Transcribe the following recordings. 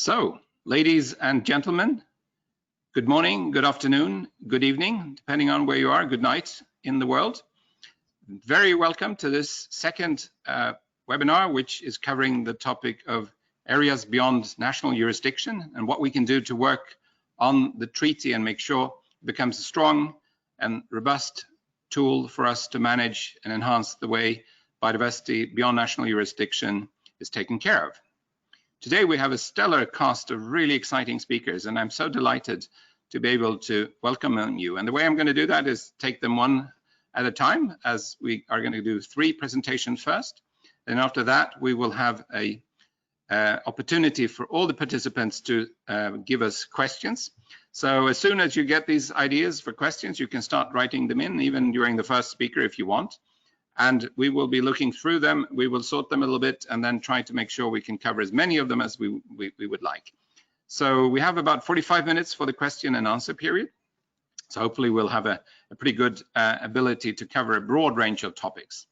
So, ladies and gentlemen, good morning, good afternoon, good evening, depending on where you are, good night in the world. Very welcome to this second webinar, which is covering the topic of areas beyond national jurisdiction and what we can do to work on the treaty and make sure it becomes a strong and robust tool for us to manage and enhance the way biodiversity beyond national jurisdiction is taken care of. Today we have a stellar cast of really exciting speakers, and I'm so delighted to be able to welcome you. And the way I'm going to do that is take them one at a time, as we are going to do 3 presentations first. Then after that, we will have a opportunity for all the participants to give us questions. So as soon as you get these ideas for questions, you can start writing them in, even during the first speaker if you want. And we will be looking through them. We will sort them a little bit and then try to make sure we can cover as many of them as we would like. So we have about 45 minutes for the question and answer period. So hopefully we'll have a pretty good ability to cover a broad range of topics.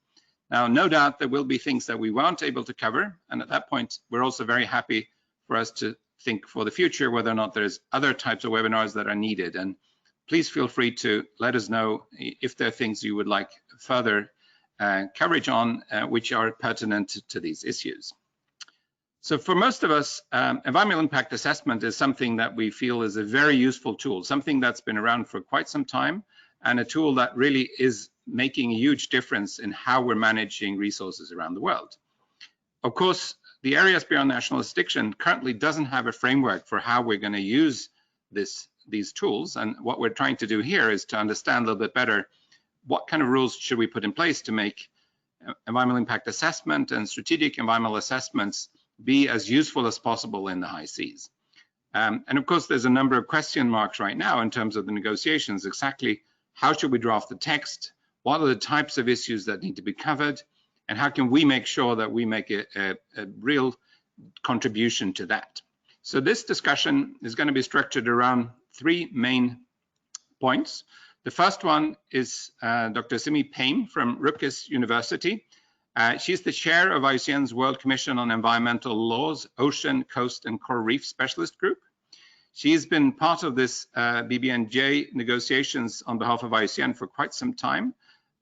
Now, no doubt there will be things that we weren't able to cover. And at that point, we're also very happy for us to think for the future whether or not there's other types of webinars that are needed. And please feel free to let us know if there are things you would like further coverage on which are pertinent to these issues. So for most of us, environmental impact assessment is something that we feel is a very useful tool, something that's been around for quite some time, and a tool that really is making a huge difference in how we're managing resources around the world. Of course, the areas beyond national jurisdiction currently doesn't have a framework for how we're going to use these tools, and what we're trying to do here is to understand a little bit better what kind of rules should we put in place to make environmental impact assessment and strategic environmental assessments be as useful as possible in the high seas. And of course, there's a number of question marks right now in terms of the negotiations. Exactly how should we draft the text? What are the types of issues that need to be covered? And how can we make sure that we make a real contribution to that? So this discussion is going to be structured around 3 main points. The first one is Dr. Samir Payne from Rutgers University. She's the chair of IUCN's World Commission on Environmental Laws, Ocean, Coast and Coral Reef Specialist Group. She's been part of this BBNJ negotiations on behalf of IUCN for quite some time,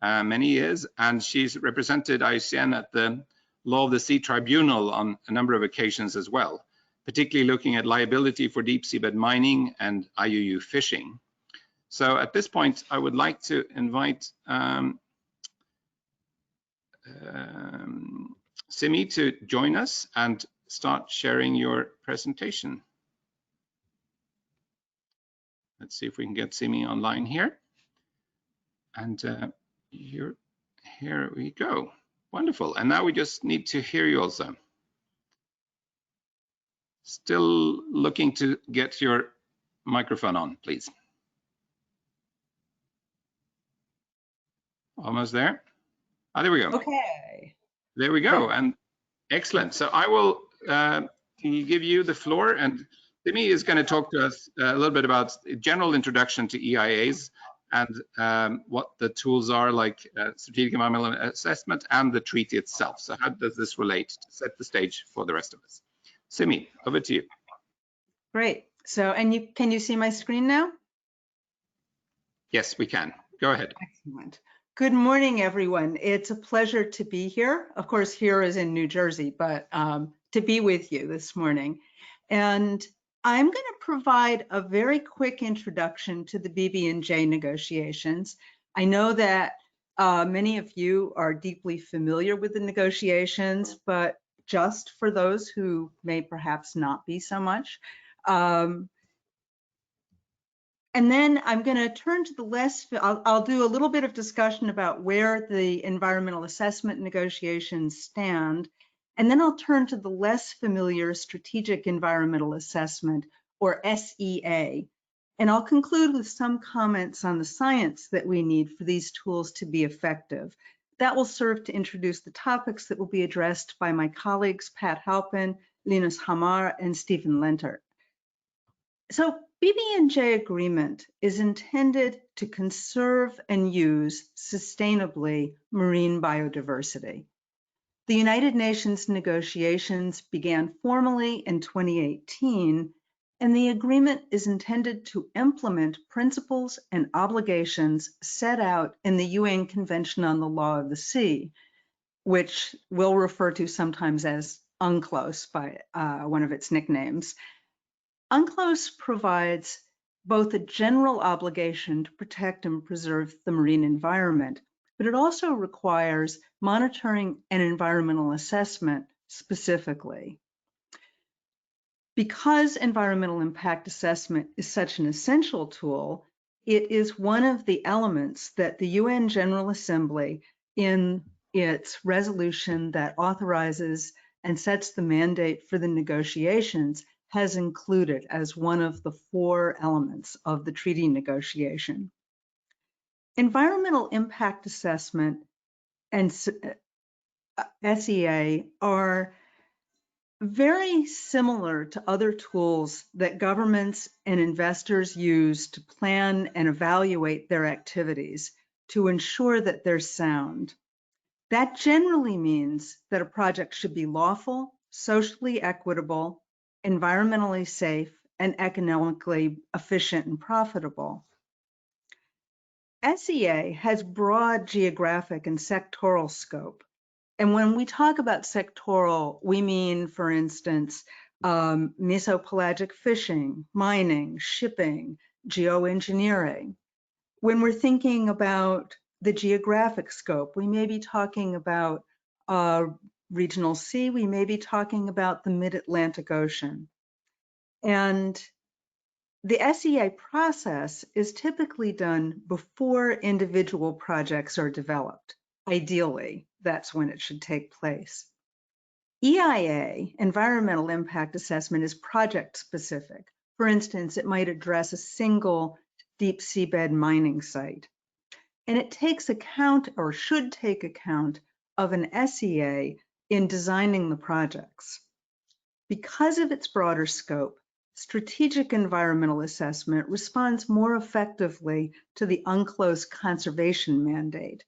many years, and she's represented IUCN at the Law of the Sea Tribunal on a number of occasions as well, particularly looking at liability for deep seabed mining and IUU fishing. So at this point, I would like to invite Simi to join us and start sharing your presentation. Let's see if we can get Simi online here. And here we go. Wonderful. And now we just need to hear you also. Still looking to get your microphone on, please. Almost there. Oh, there we go. Okay. There we go. And excellent. So I will give you the floor, and Simi is going to talk to us a little bit about a general introduction to EIAs and what the tools are, like strategic environmental assessment and the treaty itself. So how does this relate to set the stage for the rest of us? Simi, over to you. Great. So, and can you see my screen now? Yes, we can. Go ahead. Excellent. Good morning, everyone. It's a pleasure to be here. Of course, here is in New Jersey, but to be with you this morning. And I'm going to provide a very quick introduction to the BBNJ negotiations. I know that many of you are deeply familiar with the negotiations, but just for those who may perhaps not be so much. And then I'm going to turn to the less, I'll do a little bit of discussion about where the environmental assessment negotiations stand. And then I'll turn to the less familiar strategic environmental assessment, or SEA. And I'll conclude with some comments on the science that we need for these tools to be effective. That will serve to introduce the topics that will be addressed by my colleagues, Pat Halpin, Lena and Stephen Lentert. So BBNJ agreement is intended to conserve and use sustainably marine biodiversity. The United Nations negotiations began formally in 2018, and the agreement is intended to implement principles and obligations set out in the UN Convention on the Law of the Sea, which we'll refer to sometimes as UNCLOS by one of its nicknames. UNCLOS provides both a general obligation to protect and preserve the marine environment, but it also requires monitoring and environmental assessment specifically. Because environmental impact assessment is such an essential tool, it is one of the elements that the UN General Assembly, in its resolution that authorizes and sets the mandate for the negotiations, has included as one of the 4 elements of the treaty negotiation. Environmental impact assessment and SEA are very similar to other tools that governments and investors use to plan and evaluate their activities to ensure that they're sound. That generally means that a project should be lawful, socially equitable, environmentally safe, and economically efficient and profitable. SEA has broad geographic and sectoral scope. And when we talk about sectoral, we mean, for instance, mesopelagic fishing, mining, shipping, geoengineering. When we're thinking about the geographic scope, we may be talking about regional sea, we may be talking about the mid-Atlantic Ocean. And the SEA process is typically done before individual projects are developed. Ideally, that's when it should take place. EIA, Environmental Impact Assessment, is project specific. For instance, it might address a single deep seabed mining site. And it takes account, or should take account, of an SEA in designing the projects. Because of its broader scope, strategic environmental assessment responds more effectively to the UNCLOS conservation mandate.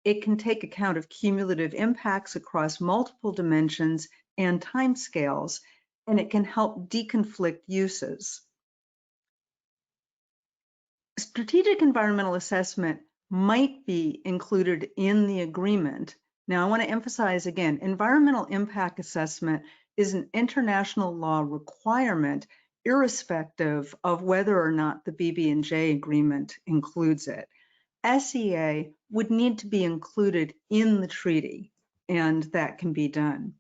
It can take account of cumulative impacts across multiple dimensions and timescales, and it can help deconflict uses. Strategic environmental assessment might be included in the agreement. Now, I want to emphasize again, environmental impact assessment is an international law requirement, irrespective of whether or not the BBNJ agreement includes it. SEA would need to be included in the treaty, and that can be done.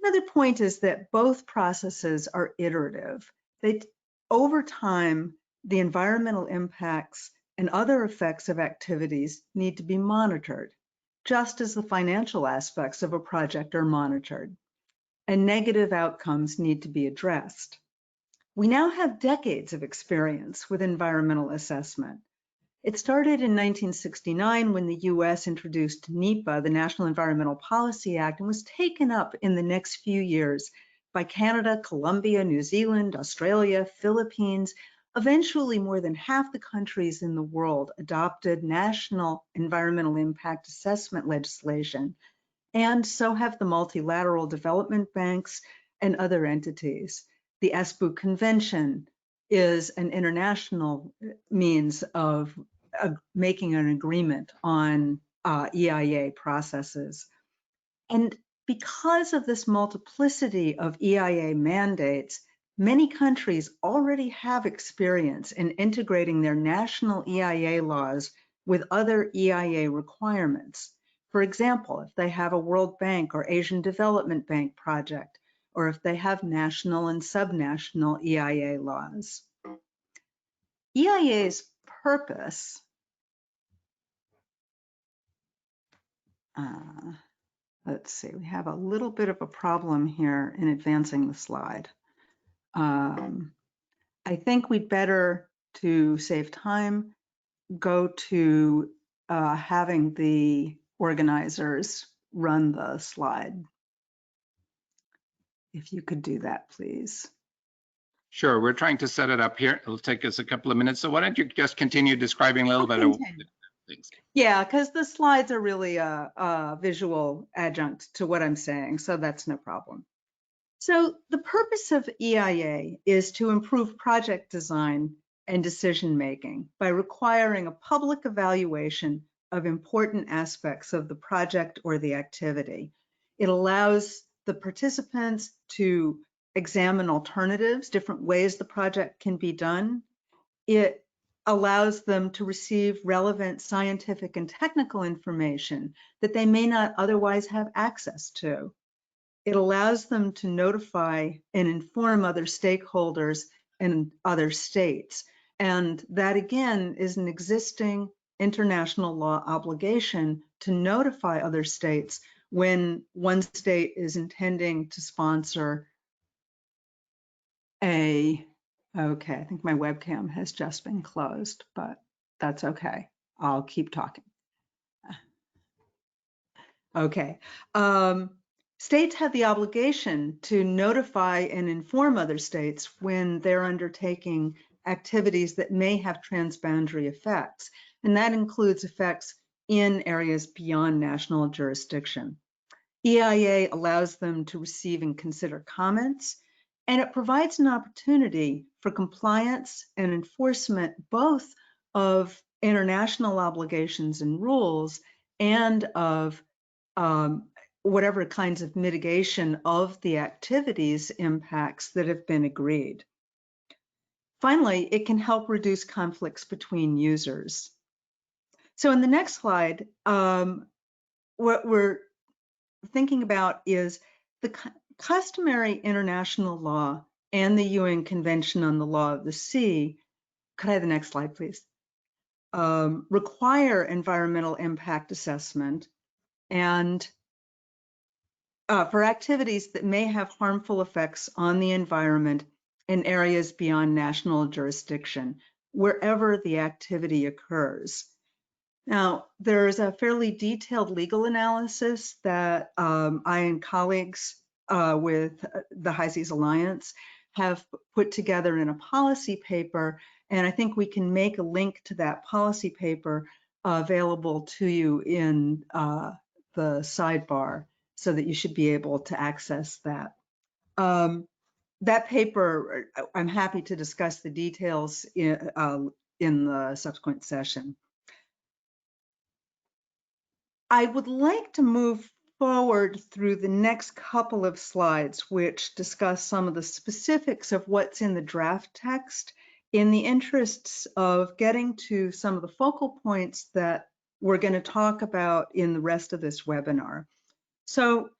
Another point is that both processes are iterative. Over time, the environmental impacts and other effects of activities need to be monitored, just as the financial aspects of a project are monitored, and negative outcomes need to be addressed. We now have decades of experience with environmental assessment. It started in 1969 when the US introduced NEPA, the National Environmental Policy Act, and was taken up in the next few years by Canada, Colombia, New Zealand, Australia, Philippines. Eventually, more than half the countries in the world adopted national environmental impact assessment legislation, and so have the multilateral development banks and other entities. The ESPO Convention is an international means of making an agreement on EIA processes. And because of this multiplicity of EIA mandates, many countries already have experience in integrating their national EIA laws with other EIA requirements. For example, if they have a World Bank or Asian Development Bank project, or if they have national and subnational EIA laws. EIA's purpose, let's see, we have a little bit of a problem here in advancing the slide. I think we'd better, to save time, go to having the organizers run the slide. If you could do that, please. Sure, we're trying to set it up here. It'll take us a couple of minutes. So why don't you just continue describing a little bit of things. Yeah, because the slides are really a visual adjunct to what I'm saying, so that's no problem. So the purpose of EIA is to improve project design and decision-making by requiring a public evaluation of important aspects of the project or the activity. It allows the participants to examine alternatives, different ways the project can be done. It allows them to receive relevant scientific and technical information that they may not otherwise have access to. It allows them to notify and inform other stakeholders and other states. And that, again, is an existing international law obligation to notify other states when one state is intending to sponsor okay, I think my webcam has just been closed, but that's okay. I'll keep talking. Okay. States have the obligation to notify and inform other states when they're undertaking activities that may have transboundary effects, and that includes effects in areas beyond national jurisdiction. EIA allows them to receive and consider comments, and it provides an opportunity for compliance and enforcement both of international obligations and rules and of whatever kinds of mitigation of the activities impacts that have been agreed. Finally, it can help reduce conflicts between users. So in the next slide, what we're thinking about is the customary international law and the UN Convention on the Law of the Sea. Could I have the next slide, please? Require environmental impact assessment and for activities that may have harmful effects on the environment in areas beyond national jurisdiction, wherever the activity occurs. Now, there's a fairly detailed legal analysis that I and colleagues with the High Seas Alliance have put together in a policy paper, and I think we can make a link to that policy paper available to you in the sidebar, so that you should be able to access that. That paper, I'm happy to discuss the details in the subsequent session. I would like to move forward through the next couple of slides, which discuss some of the specifics of what's in the draft text in the interests of getting to some of the focal points that we're going to talk about in the rest of this webinar. So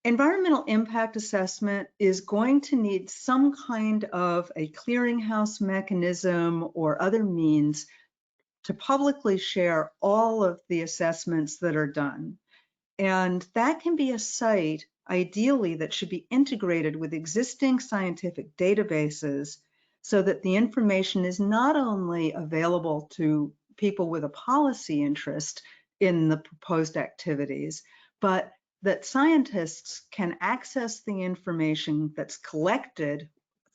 environmental impact assessment is going to need some kind of a clearinghouse mechanism or other means to publicly share all of the assessments that are done. And that can be a site, ideally, that should be integrated with existing scientific databases so that the information is not only available to people with a policy interest in the proposed activities, but that scientists can access the information that's collected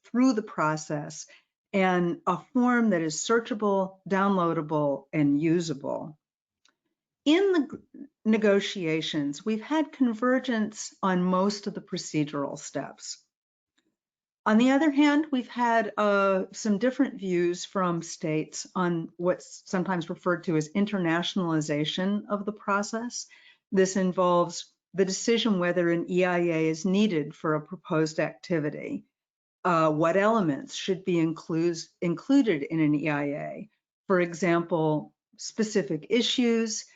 through the process in a form that is searchable, downloadable, and usable. In the negotiations, we've had convergence on most of the procedural steps. On the other hand, we've had some different views from states on what's sometimes referred to as internationalization of the process. This involves the decision whether an EIA is needed for a proposed activity, what elements should be included in an EIA. For example, specific issues,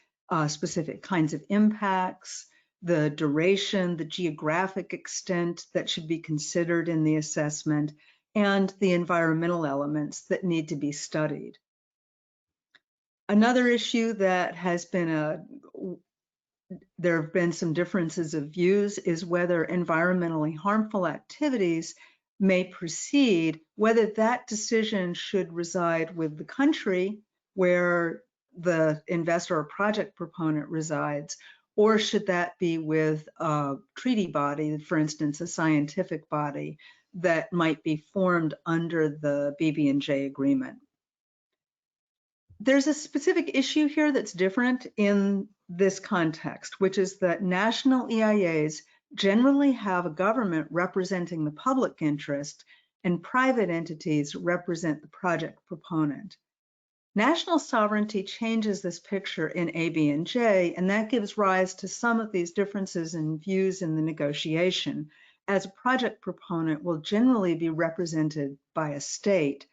specific kinds of impacts, the duration, the geographic extent that should be considered in the assessment, and the environmental elements that need to be studied. Another issue that has been there have been some differences of views is whether environmentally harmful activities may proceed, whether that decision should reside with the country where the investor or project proponent resides, or should that be with a treaty body, for instance, a scientific body that might be formed under the BBNJ agreement. There's a specific issue here that's different in this context, which is that national EIAs generally have a government representing the public interest and private entities represent the project proponent. National sovereignty changes this picture in ABNJ, and that gives rise to some of these differences in views in the negotiation, as a project proponent will generally be represented by a state,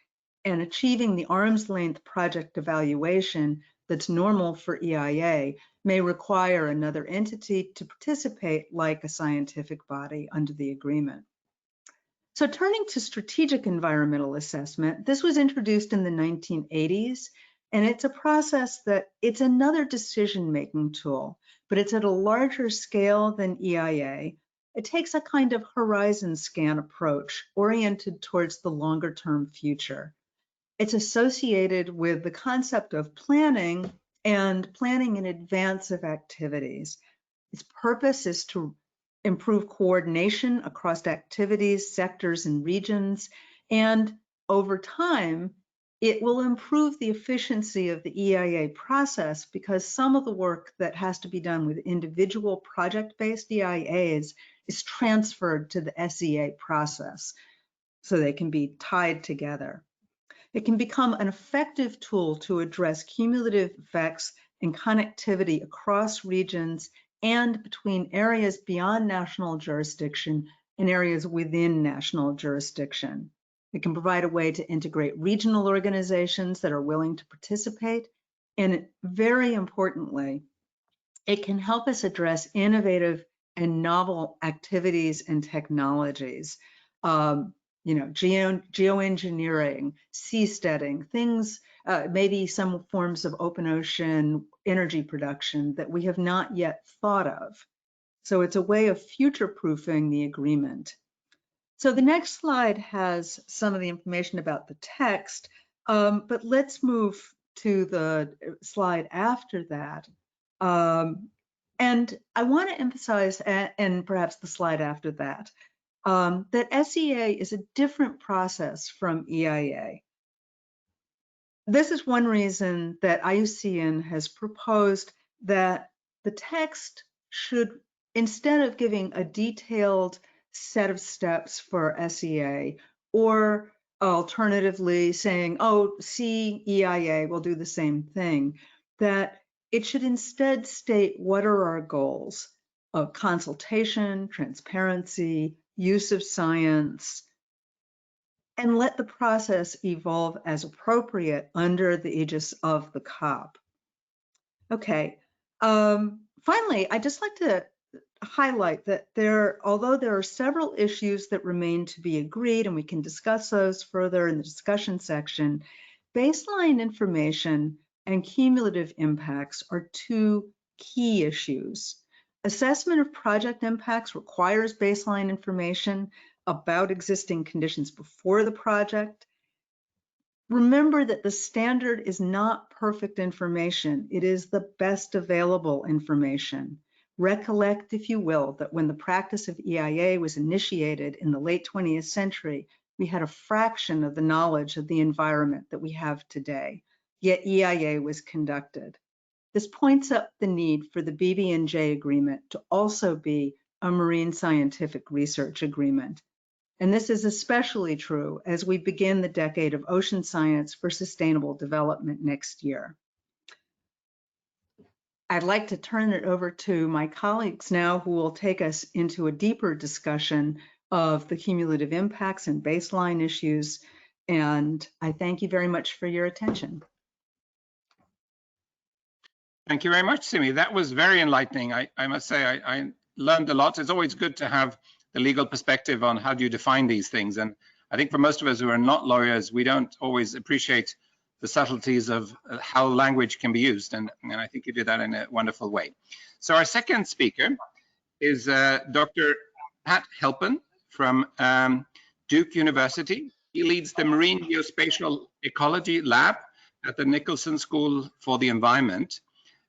and achieving the arm's length project evaluation that's normal for EIA may require another entity to participate like a scientific body under the agreement. So turning to strategic environmental assessment, this was introduced in the 1980s, and it's a process that it's another decision-making tool, but it's at a larger scale than EIA. It takes a kind of horizon scan approach oriented towards the longer-term future. It's associated with the concept of planning and planning in advance of activities. Its purpose is to improve coordination across activities, sectors, and regions, and over time, it will improve the efficiency of the EIA process because some of the work that has to be done with individual project-based EIAs is transferred to the SEA process, so they can be tied together. It can become an effective tool to address cumulative effects and connectivity across regions and between areas beyond national jurisdiction and areas within national jurisdiction. It can provide a way to integrate regional organizations that are willing to participate. And very importantly, it can help us address innovative and novel activities and technologies. Geoengineering, seasteading, things, maybe some forms of open ocean energy production that we have not yet thought of. So it's a way of future-proofing the agreement. So the next slide has some of the information about the text, but let's move to the slide after that. And I want to emphasize, and perhaps the slide after that, that SEA is a different process from EIA. This is one reason that IUCN has proposed that the text should, instead of giving a detailed set of steps for SEA, or alternatively saying, oh, see EIA will do the same thing, that it should instead state what are our goals of consultation, transparency, use of science, and let the process evolve as appropriate under the aegis of the COP. Okay, finally, I'd just like to highlight that although there are several issues that remain to be agreed, and we can discuss those further in the discussion section, baseline information and cumulative impacts are two key issues. Assessment of project impacts requires baseline information about existing conditions before the project. Remember that the standard is not perfect information. It is the best available information. Recollect, if you will, that when the practice of EIA was initiated in the late 20th century, we had a fraction of the knowledge of the environment that we have today, yet EIA was conducted. This points up the need for the BBNJ agreement to also be a marine scientific research agreement. And this is especially true as we begin the decade of ocean science for sustainable development next year. I'd like to turn it over to my colleagues now who will take us into a deeper discussion of the cumulative impacts and baseline issues. And I thank you very much for your attention. Thank you very much, Simi. That was very enlightening. I must say I learned a lot. It's always good to have the legal perspective on how do you define these things. And I think for most of us who are not lawyers, we don't always appreciate the subtleties of how language can be used. And I think you did that in a wonderful way. So our second speaker is Dr. Pat Halpin from Duke University. He leads the Marine Geospatial Ecology Lab at the Nicholson School for the Environment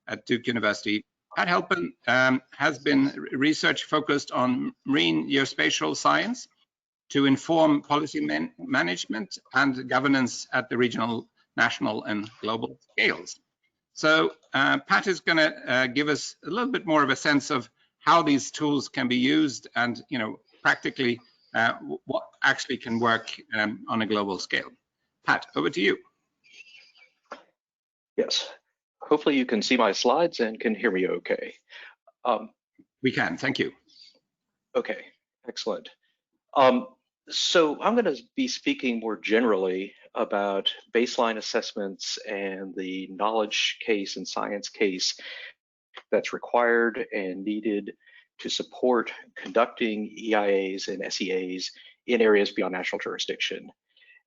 at Duke University. Pat Halpin has been research focused on marine geospatial science to inform policy management and governance at the regional national and global scales. So Pat is going to give us a little bit more of a sense of how these tools can be used and, practically what actually can work on a global scale. Pat, over to you. Yes, hopefully you can see my slides and can hear me okay. We can, thank you. Okay, excellent. So I'm going to be speaking more generally about baseline assessments and the knowledge case and science case that's required and needed to support conducting EIAs and SEAs in areas beyond national jurisdiction.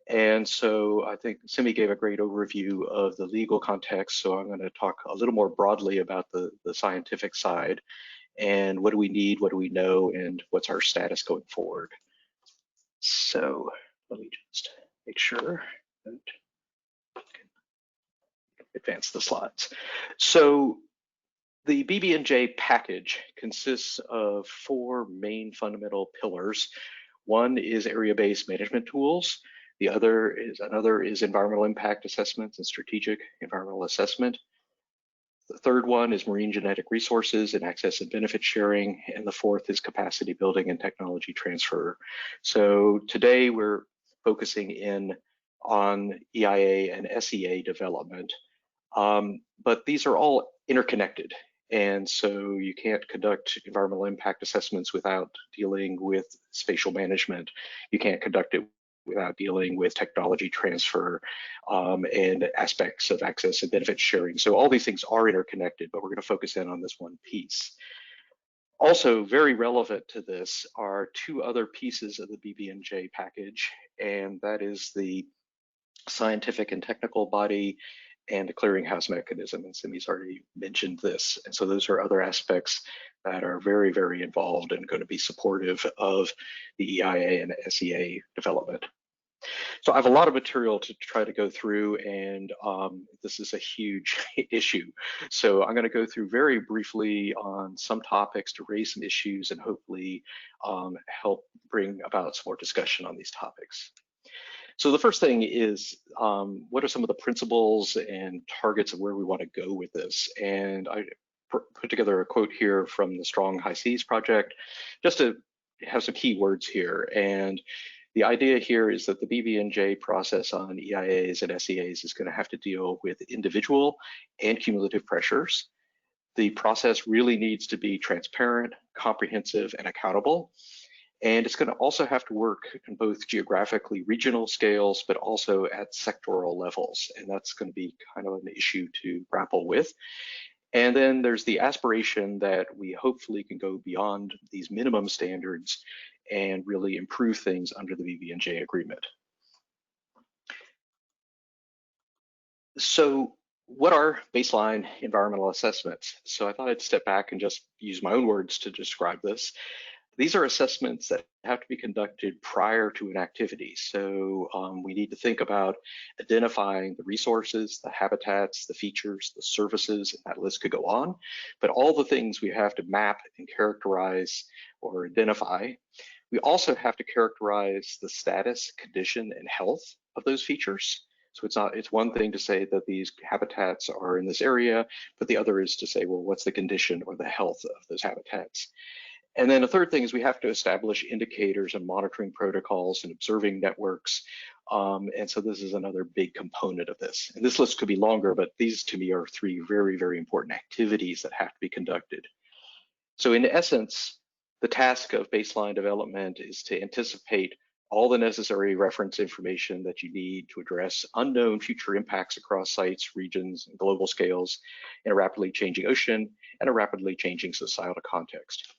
And so I think Simi gave a great overview of the legal context, so I'm going to talk a little more broadly about the scientific side and what do we need, what do we know, and what's our status going forward. So let me just make sure that I can advance the slides. So the BBNJ package consists of 4 main fundamental pillars. One is area-based management tools. Another is environmental impact assessments and strategic environmental assessment. The third one is marine genetic resources and access and benefit sharing. And the fourth is capacity building and technology transfer. So today we're focusing in on EIA and SEA development, but these are all interconnected. And so you can't conduct environmental impact assessments without dealing with spatial management. You can't conduct it without dealing with technology transfer and aspects of access and benefit sharing. So all these things are interconnected, but we're going to focus in on this one piece. Also very relevant to this are 2 other pieces of the BBNJ package, and that is the scientific and technical body and the clearinghouse mechanism, and Simi's already mentioned this. And so those are other aspects that are very, very involved and going to be supportive of the EIA and SEA development. So I have a lot of material to try to go through, and this is a huge issue. So I'm going to go through very briefly on some topics to raise some issues and hopefully help bring about some more discussion on these topics. So the first thing is, what are some of the principles and targets of where we want to go with this? And I put together a quote here from the Strong High Seas project, just to have some key words here. And the idea here is that the BBNJ process on EIAs and SEAs is going to have to deal with individual and cumulative pressures. The process really needs to be transparent, comprehensive, and accountable. And it's going to also have to work in both geographically regional scales, but also at sectoral levels. And that's going to be kind of an issue to grapple with. And then there's the aspiration that we hopefully can go beyond these minimum standards and really improve things under the BBNJ agreement. So what are baseline environmental assessments? So I thought I'd step back and just use my own words to describe this. These are assessments that have to be conducted prior to an activity. So we need to think about identifying the resources, the habitats, the features, the services, and that list could go on. But all the things we have to map and characterize or identify. We also have to characterize the status, condition, and health of those features. So it's one thing to say that these habitats are in this area, but the other is to say, well, what's the condition or the health of those habitats? And then the third thing is we have to establish indicators and monitoring protocols and observing networks. And so this is another big component of this. And this list could be longer, but these to me are 3 very, very important activities that have to be conducted. So in essence, the task of baseline development is to anticipate all the necessary reference information that you need to address unknown future impacts across sites, regions, and global scales in a rapidly changing ocean and a rapidly changing societal context.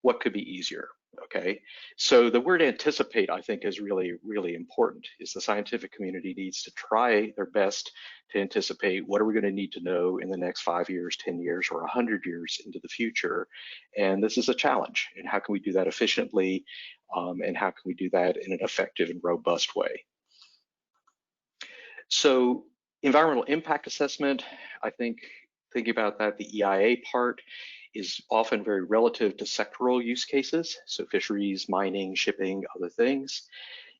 What could be easier? Okay, so the word anticipate, I think, is really, really important. Is the scientific community needs to try their best to anticipate what are we going to need to know in the next 5 years, 10 years, or 100 years into the future. And this is a challenge. And how can we do that efficiently? And how can we do that in an effective and robust way? So environmental impact assessment, I think, thinking about that, the EIA part is often very relative to sectoral use cases, so fisheries, mining, shipping, other things.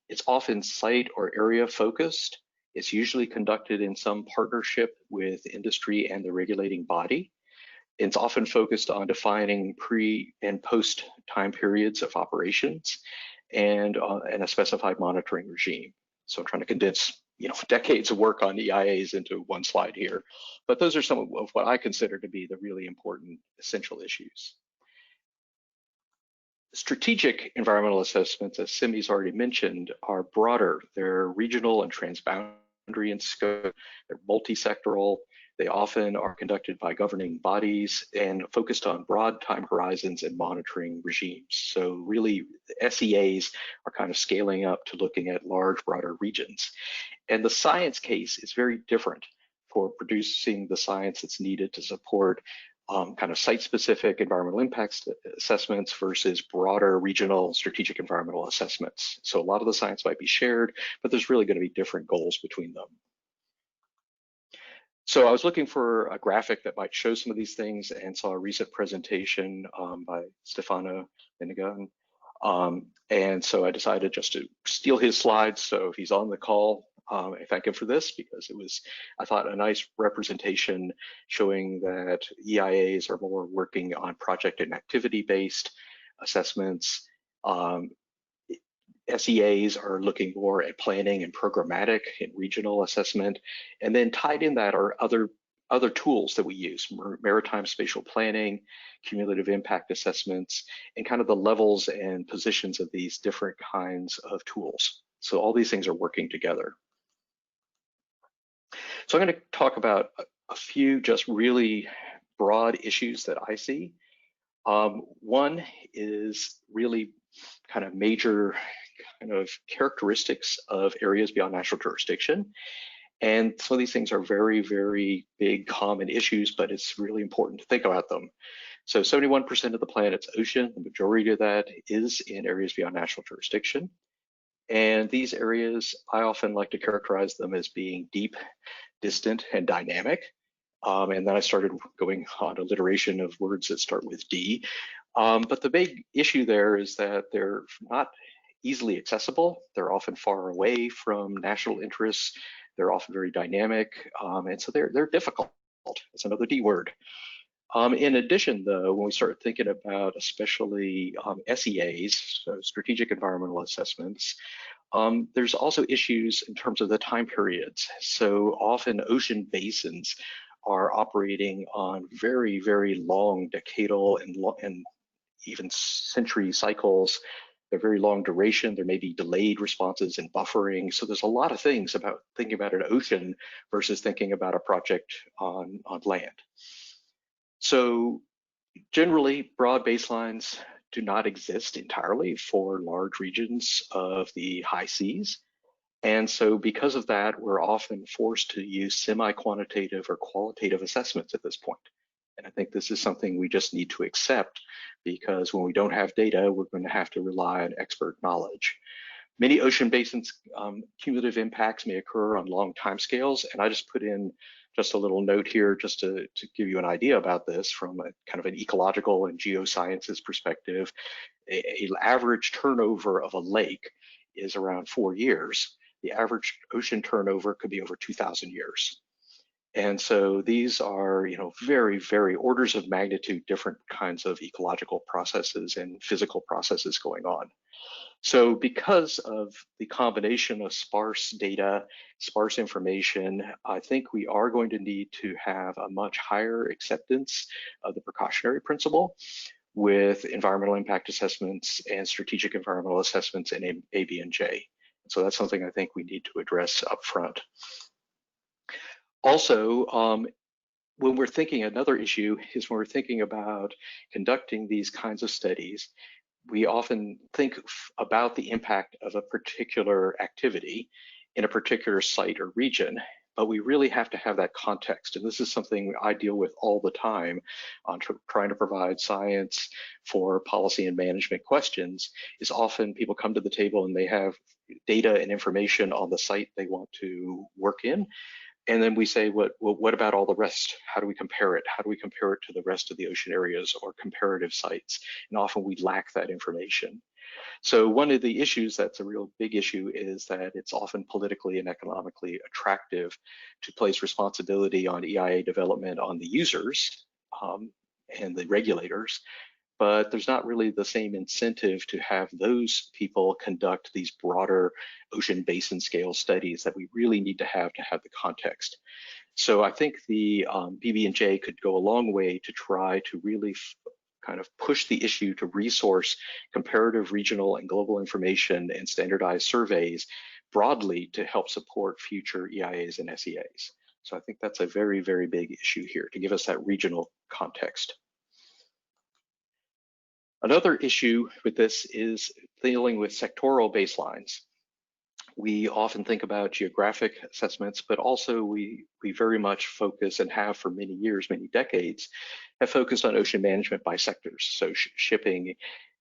It's often site or area focused, It's usually conducted in some partnership with industry and the regulating body. It's often focused on defining pre and post time periods of operations and a specified monitoring regime. So I'm trying to condense decades of work on EIAs into one slide here. But those are some of what I consider to be the really important essential issues. Strategic environmental assessments, as Simi's already mentioned, are broader. They're regional and transboundary in scope. They're multi-sectoral. They often are conducted by governing bodies and focused on broad time horizons and monitoring regimes. So really, SEAs are kind of scaling up to looking at large, broader regions. And the science case is very different for producing the science that's needed to support kind of site-specific environmental impact assessments versus broader regional strategic environmental assessments. So a lot of the science might be shared, but there's really going to be different goals between them. So I was looking for a graphic that might show some of these things and saw a recent presentation by Stefano Lena. And so I decided just to steal his slides. So if he's on the call, I thank him for this because it was, I thought, a nice representation showing that EIAs are more working on project and activity-based assessments. SEAs are looking more at planning and programmatic and regional assessment. And then tied in that are other tools that we use, maritime spatial planning, cumulative impact assessments, and kind of the levels and positions of these different kinds of tools. So all these things are working together. So I'm going to talk about a few just really broad issues that I see. One is really kind of major kind of characteristics of areas beyond national jurisdiction. And some of these things are very, very big common issues, but it's really important to think about them. So 71% of the planet's ocean, the majority of that is in areas beyond national jurisdiction. And these areas, I often like to characterize them as being deep, distant, and dynamic. And then I started going on alliteration of words that start with D. But the big issue there is that they're not easily accessible. They're often far away from national interests. They're often very dynamic. And so they're difficult. It's another D word. In addition, though, when we start thinking about especially SEAs, so strategic environmental assessments, there's also issues in terms of the time periods. So often ocean basins are operating on very, very long decadal and even century cycles. They're very long duration. There may be delayed responses and buffering. So there's a lot of things about thinking about an ocean versus thinking about a project on land. So generally, broad baselines do not exist entirely for large regions of the high seas. And so because of that, we're often forced to use semi-quantitative or qualitative assessments at this point. And I think this is something we just need to accept because when we don't have data, we're going to have to rely on expert knowledge. Many ocean basins, cumulative impacts may occur on long timescales. And I just put in just a little note here just to give you an idea about this from a kind of an ecological and geosciences perspective. An average turnover of a lake is around 4 years. The average ocean turnover could be over 2,000 years. And so these are, very, very orders of magnitude different kinds of ecological processes and physical processes going on. So because of the combination of sparse data, sparse information, I think we are going to need to have a much higher acceptance of the precautionary principle with environmental impact assessments and strategic environmental assessments in ABNJ. So that's something I think we need to address up front. Also, when we're thinking, another issue is when we're thinking about conducting these kinds of studies, we often think about the impact of a particular activity in a particular site or region, but we really have to have that context. And this is something I deal with all the time on trying to provide science for policy and management questions, is often people come to the table and they have data and information on the site they want to work in. And then we say, what about all the rest? How do we compare it? How do we compare it to the rest of the ocean areas or comparative sites? And often we lack that information. So one of the issues that's a real big issue is that it's often politically and economically attractive to place responsibility on EIA development on the users and the regulators, but there's not really the same incentive to have those people conduct these broader ocean basin scale studies that we really need to have the context. So I think the BBNJ could go a long way to try to really kind of push the issue to resource comparative regional and global information and standardized surveys broadly to help support future EIAs and SEAs. So I think that's a very, very big issue here to give us that regional context. Another issue with this is dealing with sectoral baselines. We often think about geographic assessments, but also we very much focus and have for many years, many decades, have focused on ocean management by sectors. So shipping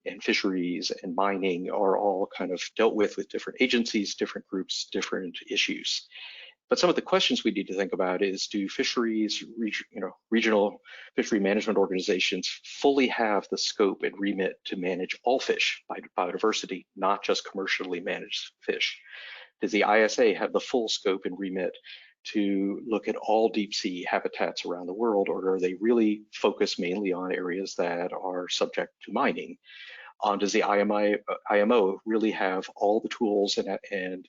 and fisheries and mining are all kind of dealt with different agencies, different groups, different issues. But some of the questions we need to think about is, do fisheries, regional fishery management organizations fully have the scope and remit to manage all fish by biodiversity, not just commercially managed fish? Does the ISA have the full scope and remit to look at all deep sea habitats around the world, or are they really focused mainly on areas that are subject to mining? Does the IMO really have all the tools and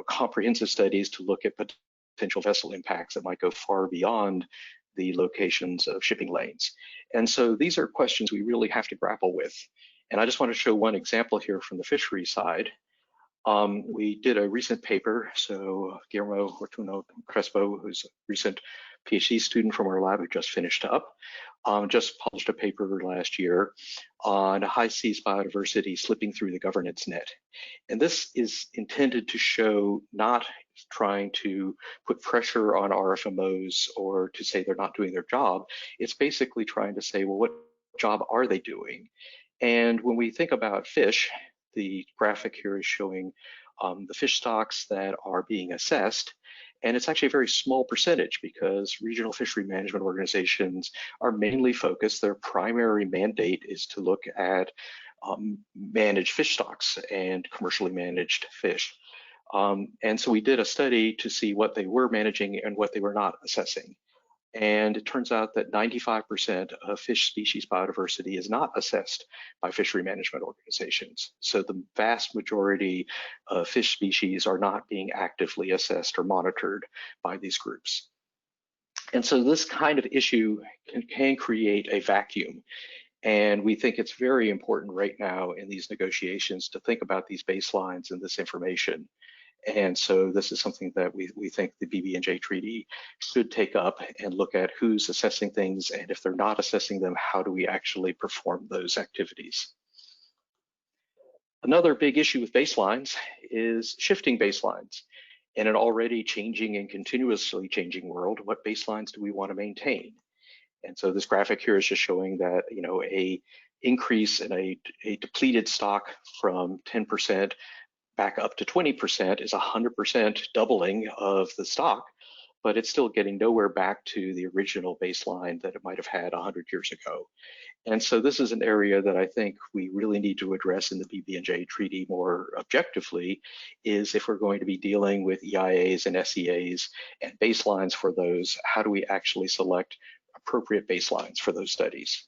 comprehensive studies to look at potential vessel impacts that might go far beyond the locations of shipping lanes? And so these are questions we really have to grapple with. And I just want to show one example here from the fishery side. We did a recent paper, so Guillermo Hortuno Crespo, who's a recent PhD student from our lab who just finished up, just published a paper last year on high seas biodiversity slipping through the governance net. And this is intended to show, not trying to put pressure on RFMOs or to say they're not doing their job. It's basically trying to say, well, what job are they doing? And when we think about fish, the graphic here is showing the fish stocks that are being assessed. And it's actually a very small percentage because regional fishery management organizations are mainly focused, their primary mandate is to look at managed fish stocks and commercially managed fish. And so we did a study to see what they were managing and what they were not assessing. And it turns out that 95% of fish species biodiversity is not assessed by fishery management organizations. So the vast majority of fish species are not being actively assessed or monitored by these groups. And so this kind of issue can create a vacuum. And we think it's very important right now in these negotiations to think about these baselines and this information. And so this is something that we think the BBNJ treaty should take up and look at who's assessing things, and if they're not assessing them, how do we actually perform those activities? Another big issue with baselines is shifting baselines. In an already changing and continuously changing world, what baselines do we want to maintain? And so this graphic here is just showing that, a increase in a depleted stock from 10% back up to 20% is 100% doubling of the stock, but it's still getting nowhere back to the original baseline that it might have had 100 years ago. And so this is an area that I think we really need to address in the BBNJ treaty more objectively, is if we're going to be dealing with EIAs and SEAs and baselines for those, how do we actually select appropriate baselines for those studies?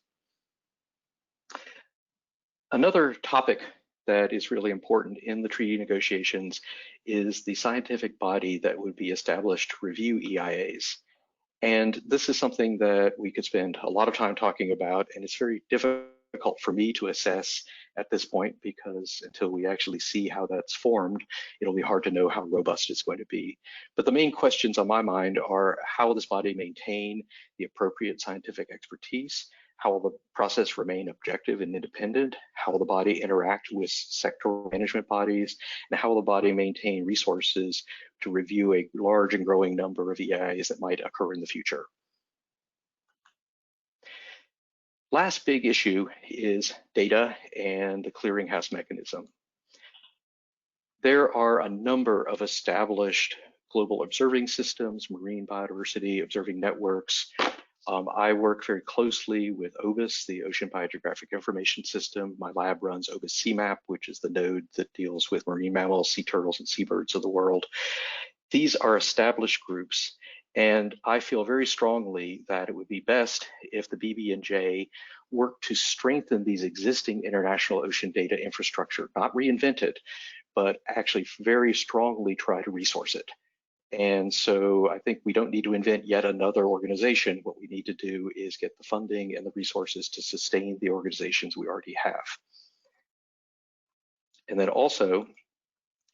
Another topic that is really important in the treaty negotiations is the scientific body that would be established to review EIAs. And this is something that we could spend a lot of time talking about, and it's very difficult for me to assess at this point, because until we actually see how that's formed, it'll be hard to know how robust it's going to be. But the main questions on my mind are, how will this body maintain the appropriate scientific expertise? How will the process remain objective and independent? How will the body interact with sectoral management bodies? And how will the body maintain resources to review a large and growing number of EIAs that might occur in the future? Last big issue is data and the clearinghouse mechanism. There are a number of established global observing systems, marine biodiversity observing networks, I work very closely with OBIS, the Ocean Biogeographic Information System. My lab runs OBIS CMAP, which is the node that deals with marine mammals, sea turtles, and seabirds of the world. These are established groups, and I feel very strongly that it would be best if the BBNJ worked to strengthen these existing international ocean data infrastructure, not reinvent it, but actually very strongly try to resource it. And so I think we don't need to invent yet another organization. What we need to do is get the funding and the resources to sustain the organizations we already have. And then also,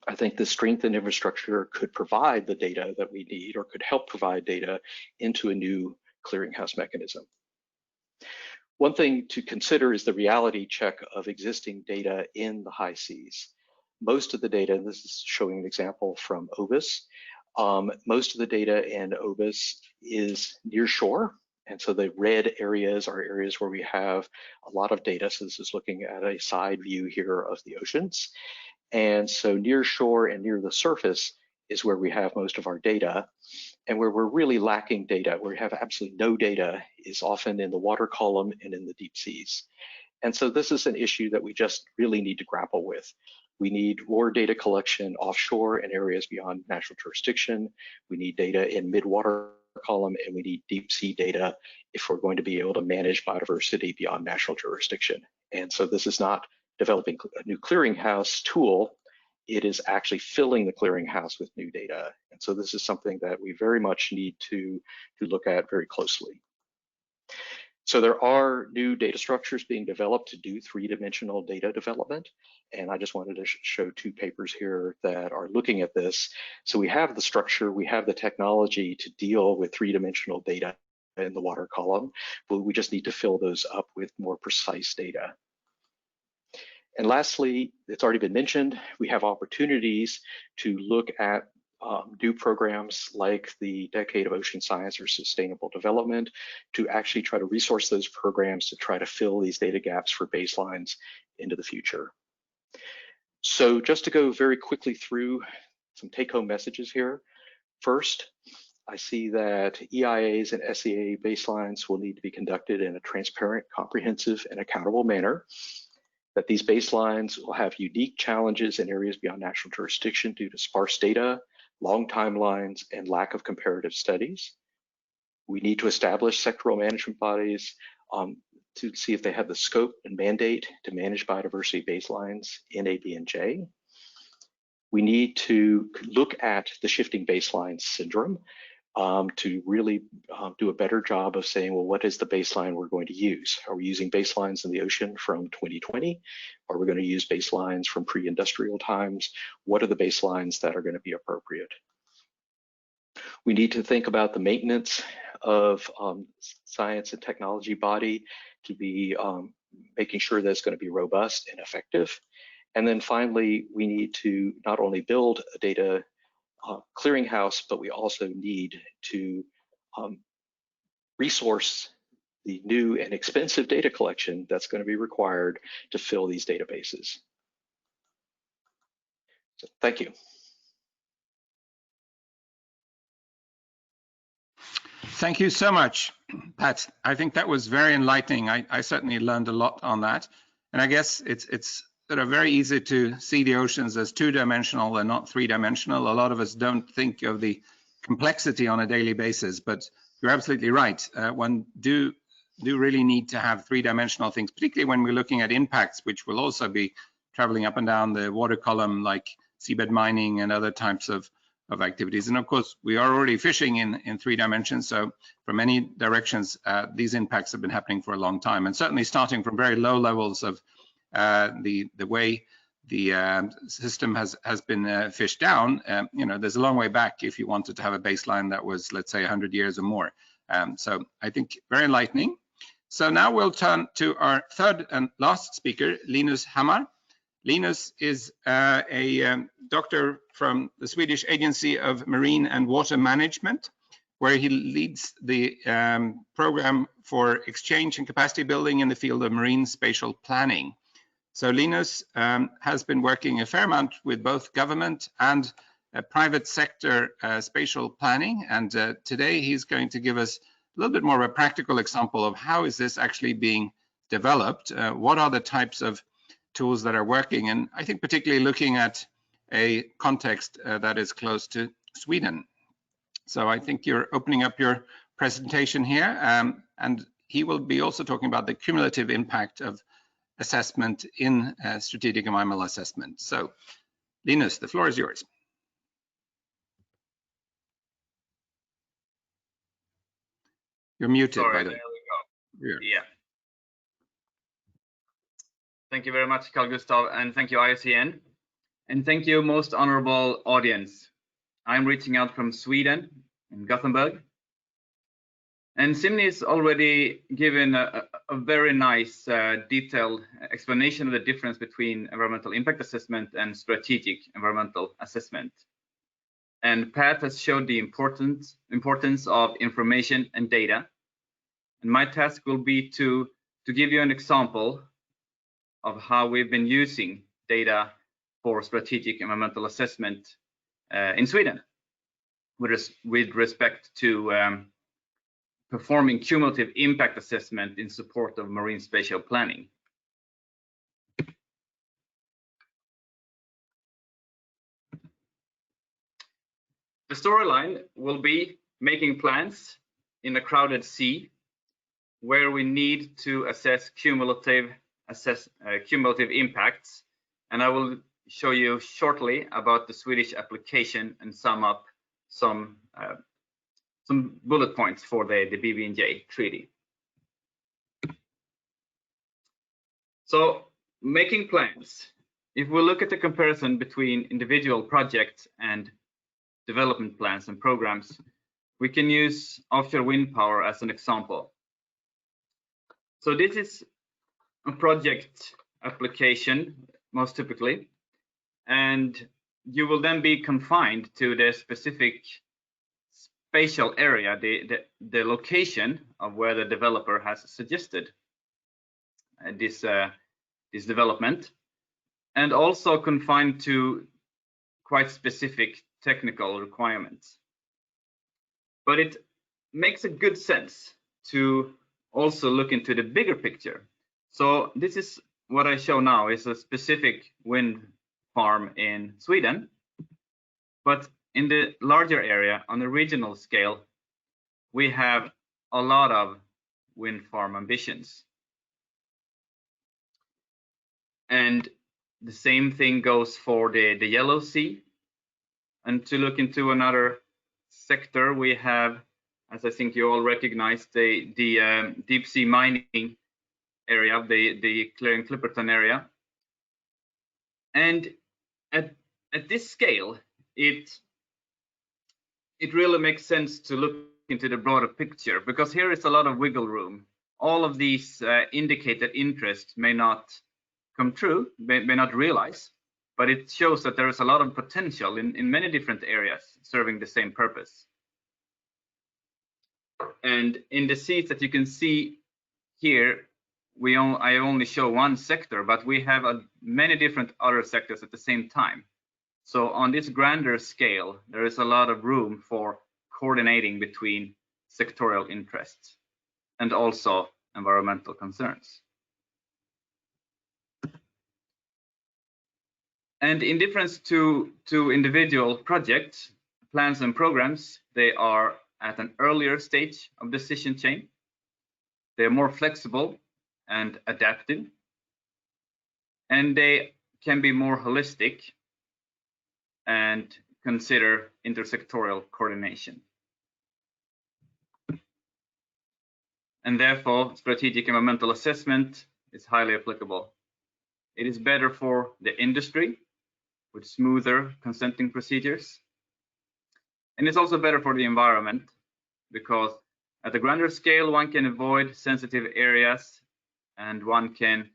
I think the strengthened infrastructure could provide the data that we need, or could help provide data into a new clearinghouse mechanism. One thing to consider is the reality check of existing data in the high seas. Most of the data, and this is showing an example from OBIS, most of the data in OBIS is near shore. And so the red areas are areas where we have a lot of data. So this is looking at a side view here of the oceans. And so near shore and near the surface is where we have most of our data. And where we're really lacking data, where we have absolutely no data, is often in the water column and in the deep seas. And so this is an issue that we just really need to grapple with. We need more data collection offshore in areas beyond national jurisdiction. We need data in mid-water column, and we need deep sea data if we're going to be able to manage biodiversity beyond national jurisdiction. And so this is not developing a new clearinghouse tool, it is actually filling the clearinghouse with new data. And so this is something that we very much need to look at very closely. So there are new data structures being developed to do three-dimensional data development. And I just wanted to show two papers here that are looking at this. So we have the structure, we have the technology to deal with three-dimensional data in the water column, but we just need to fill those up with more precise data. And lastly, it's already been mentioned, we have opportunities to look at new programs like the Decade of Ocean Science or Sustainable Development to actually try to resource those programs to try to fill these data gaps for baselines into the future. So just to go very quickly through some take-home messages here. First, I see that EIAs and SEA baselines will need to be conducted in a transparent, comprehensive, and accountable manner. That these baselines will have unique challenges in areas beyond national jurisdiction due to sparse data, long timelines, and lack of comparative studies. We need to establish sectoral management bodies to see if they have the scope and mandate to manage biodiversity baselines in ABNJ. We need to look at the shifting baseline syndrome to really do a better job of saying, well, what is the baseline we're going to use? Are we using baselines in the ocean from 2020? Are we going to use baselines from pre-industrial times? What are the baselines that are going to be appropriate? We need to think about the maintenance of science and technology body to be making sure that it's going to be robust and effective. And then finally, we need to not only build a data clearinghouse, but we also need to resource the new and expensive data collection that's going to be required to fill these databases. So, thank you. Thank you so much, Pat. I think that was very enlightening. I certainly learned a lot on that. And I guess it's sort of very easy to see the oceans as two-dimensional and not three-dimensional. A lot of us don't think of the complexity on a daily basis, but you're absolutely right. One do really need to have three-dimensional things, particularly when we're looking at impacts, which will also be traveling up and down the water column, like seabed mining and other types of activities. And of course, we are already fishing in 3 dimensions. So from many directions, these impacts have been happening for a long time, and certainly starting from very low levels of the way the system has been fished down. You know, there's a long way back if you wanted to have a baseline that was, let's say, 100 years or more. So I think very enlightening. So now we'll turn to our third and last speaker, Linus Hammar. Linus is a doctor from the Swedish Agency of Marine and Water Management, where he leads the program for exchange and capacity building in the field of marine spatial planning. So Linus has been working a fair amount with both government and private sector spatial planning, and today he's going to give us a little bit more of a practical example of how is this actually being developed, what are the types of tools that are working, and I think particularly looking at a context that is close to Sweden. So I think you're opening up your presentation here, and he will be also talking about the cumulative impact of assessment in strategic environmental assessment. So Linus, the floor is yours. You're muted. Sorry, by the way. there we go. Yeah. Thank you very much, Carl Gustav, and thank you, IUCN. And thank you, most honorable audience. I'm reaching out from Sweden, in Gothenburg. And Simni has already given a very nice, detailed explanation of the difference between environmental impact assessment and strategic environmental assessment. And Pat has showed the importance of information and data. And my task will be to give you an example of how we've been using data for strategic environmental assessment in Sweden with respect to performing cumulative impact assessment in support of marine spatial planning. The storyline will be making plans in a crowded sea where we need to assess cumulative impacts, and I will show you shortly about the Swedish application and sum up some bullet points for the BBNJ treaty. So making plans. If we look at the comparison between individual projects and development plans and programs, we can use offshore wind power as an example. So this is a project application, most typically, and you will then be confined to the specific spatial area, the location of where the developer has suggested this development, and also confined to quite specific technical requirements. But it makes a good sense to also look into the bigger picture. So this is what I show now is a specific wind farm in Sweden, but in the larger area on the regional scale, we have a lot of wind farm ambitions. And the same thing goes for the Yellow Sea. And to look into another sector, we have, as I think you all recognize, the deep sea mining area, the Clarion-Clipperton area. And at this scale, it really makes sense to look into the broader picture, because here is a lot of wiggle room. All of these indicated interests may not come true, may not realize, but it shows that there is a lot of potential in many different areas serving the same purpose. And in the seats that you can see here, I only show one sector, but we have many different other sectors at the same time. So on this grander scale, there is a lot of room for coordinating between sectorial interests and also environmental concerns. And in difference to individual projects, plans and programs, they are at an earlier stage of decision chain. They are more flexible and adaptive, and they can be more holistic and consider intersectorial coordination. And therefore, strategic environmental assessment is highly applicable. It is better for the industry with smoother consenting procedures. And it's also better for the environment because at a grander scale, one can avoid sensitive areas and one can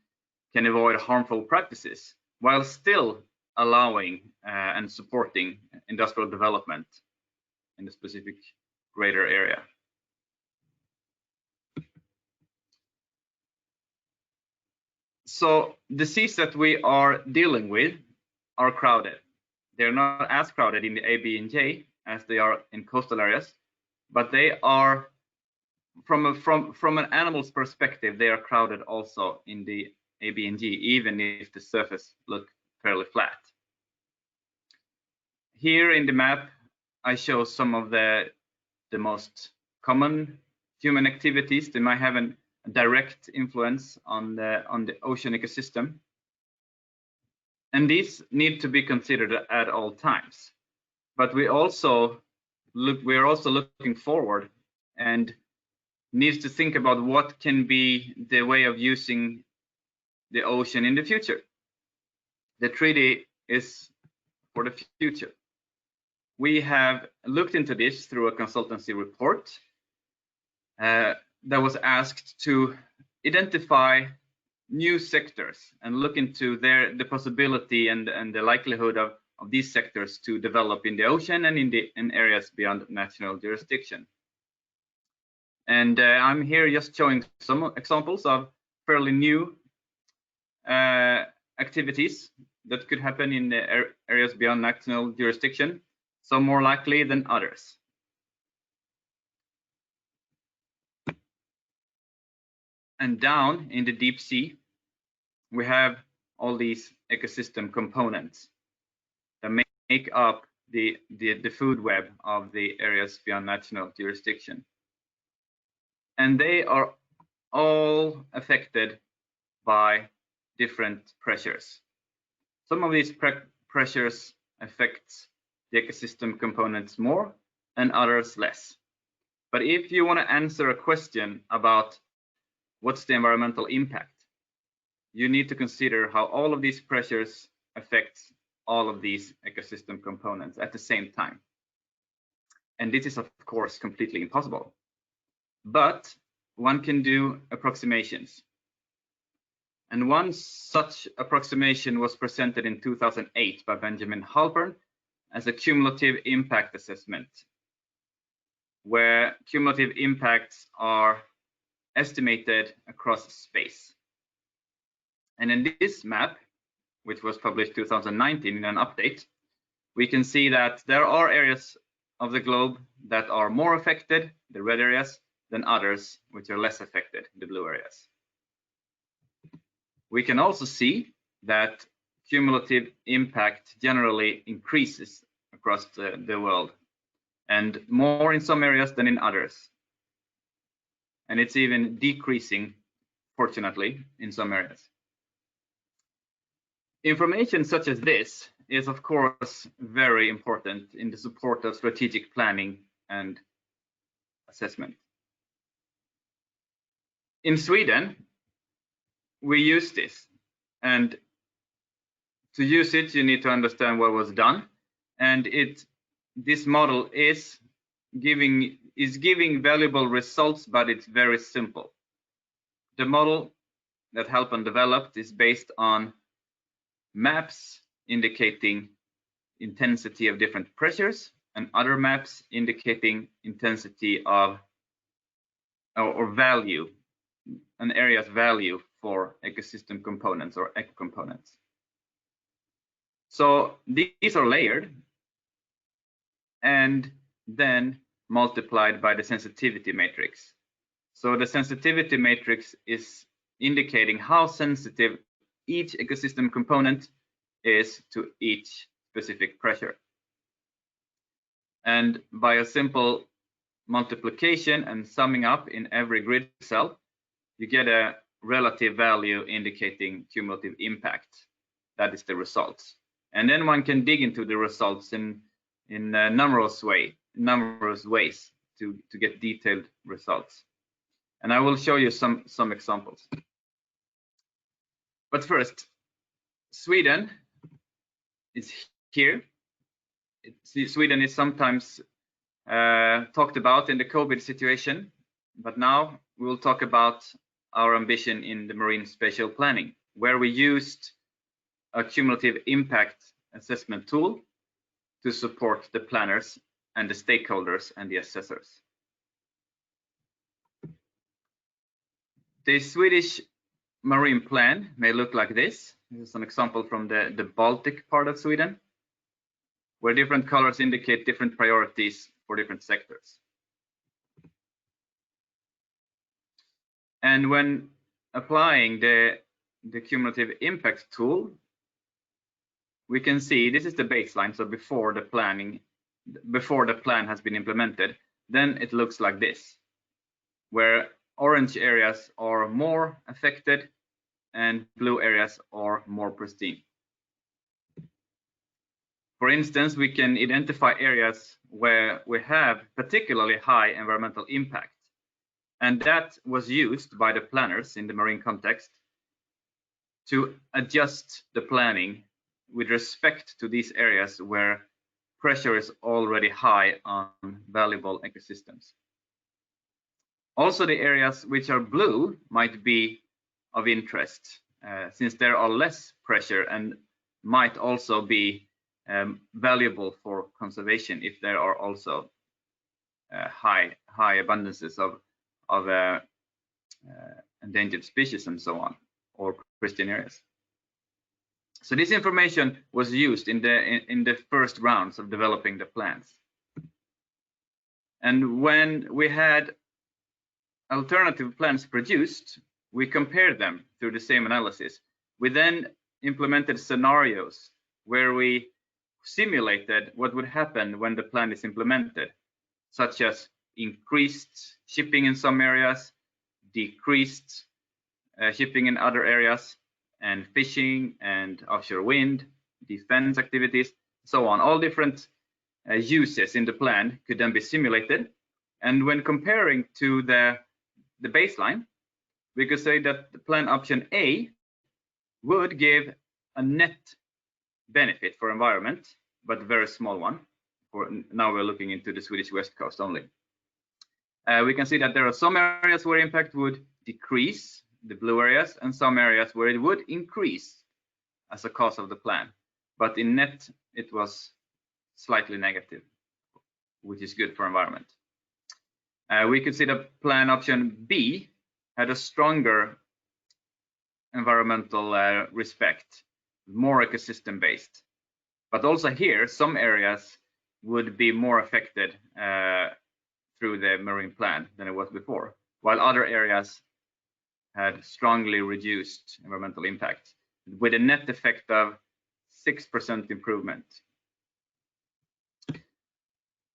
avoid harmful practices while still allowing and supporting industrial development in the specific greater area. So the seas that we are dealing with are crowded. They're not as crowded in the A, B, and J as they are in coastal areas, but they are from an animal's perspective, they are crowded also in the ABNJ, even if the surface look fairly flat. Here in the map, I show some of the most common human activities that might have a direct influence on the ocean ecosystem. And these need to be considered at all times. But we're also looking forward and needs to think about what can be the way of using the ocean in the future. The treaty is for the future. We have looked into this through a consultancy report that was asked to identify new sectors and look into the possibility and the likelihood of these sectors to develop in the ocean and in areas beyond national jurisdiction. And I'm here just showing some examples of fairly new activities that could happen in the areas beyond national jurisdiction, some more likely than others. And down in the deep sea, we have all these ecosystem components that make up the food web of the areas beyond national jurisdiction. And they are all affected by different pressures. Some of these pressures affect the ecosystem components more and others less. But if you want to answer a question about what's the environmental impact, you need to consider how all of these pressures affect all of these ecosystem components at the same time. And this is, of course, completely impossible. But one can do approximations. And one such approximation was presented in 2008 by Benjamin Halpin as a cumulative impact assessment, where cumulative impacts are estimated across space. And in this map, which was published 2019 in an update, we can see that there are areas of the globe that are more affected, the red areas, than others which are less affected, the blue areas. We can also see that cumulative impact generally increases across the world, and more in some areas than in others. And it's even decreasing, fortunately, in some areas. Information such as this is, of course, very important in the support of strategic planning and assessment. In Sweden, we use this, and to use it, you need to understand what was done. And this model is giving valuable results, but it's very simple. The model that Halpin developed is based on maps indicating intensity of different pressures and other maps indicating intensity of or value, an area's value for ecosystem components or ecocomponents. So these are layered and then multiplied by the sensitivity matrix. So the sensitivity matrix is indicating how sensitive each ecosystem component is to each specific pressure. And by a simple multiplication and summing up in every grid cell, you get a relative value indicating cumulative impact. That is the results. And then one can dig into the results in numerous ways to get detailed results. And I will show you some examples. But first, Sweden is here. Sweden is sometimes talked about in the COVID situation, but now we will talk about our ambition in the marine spatial planning, where we used a cumulative impact assessment tool to support the planners and the stakeholders and the assessors. The Swedish marine plan may look like this. This is an example from the Baltic part of Sweden, where different colors indicate different priorities for different sectors. And when applying the cumulative impact tool, we can see this is the baseline. So before the plan has been implemented, then it looks like this, where orange areas are more affected and blue areas are more pristine. For instance, we can identify areas where we have particularly high environmental impact, and that was used by the planners in the marine context to adjust the planning with respect to these areas where pressure is already high on valuable ecosystems. Also, the areas which are blue might be of interest since there are less pressure and might also be valuable for conservation if there are also high abundances of endangered species and so on, or pristine areas. So this information was used in the first rounds of developing the plans. And when we had alternative plans produced, we compared them through the same analysis. We then implemented scenarios where we simulated what would happen when the plan is implemented, such as increased shipping in some areas, decreased shipping in other areas, and fishing and offshore wind, defense activities, so on. All different uses in the plan could then be simulated. And when comparing to the baseline, we could say that the plan option A would give a net benefit for environment, but a very small one. For now, we're looking into the Swedish west coast only. We can see that there are some areas where impact would decrease, the blue areas, and some areas where it would increase as a cause of the plan. But in net, it was slightly negative, which is good for environment. We could see that plan option B had a stronger environmental respect, more ecosystem based. But also here, some areas would be more affected through the marine plan than it was before, while other areas had strongly reduced environmental impact, with a net effect of 6% improvement.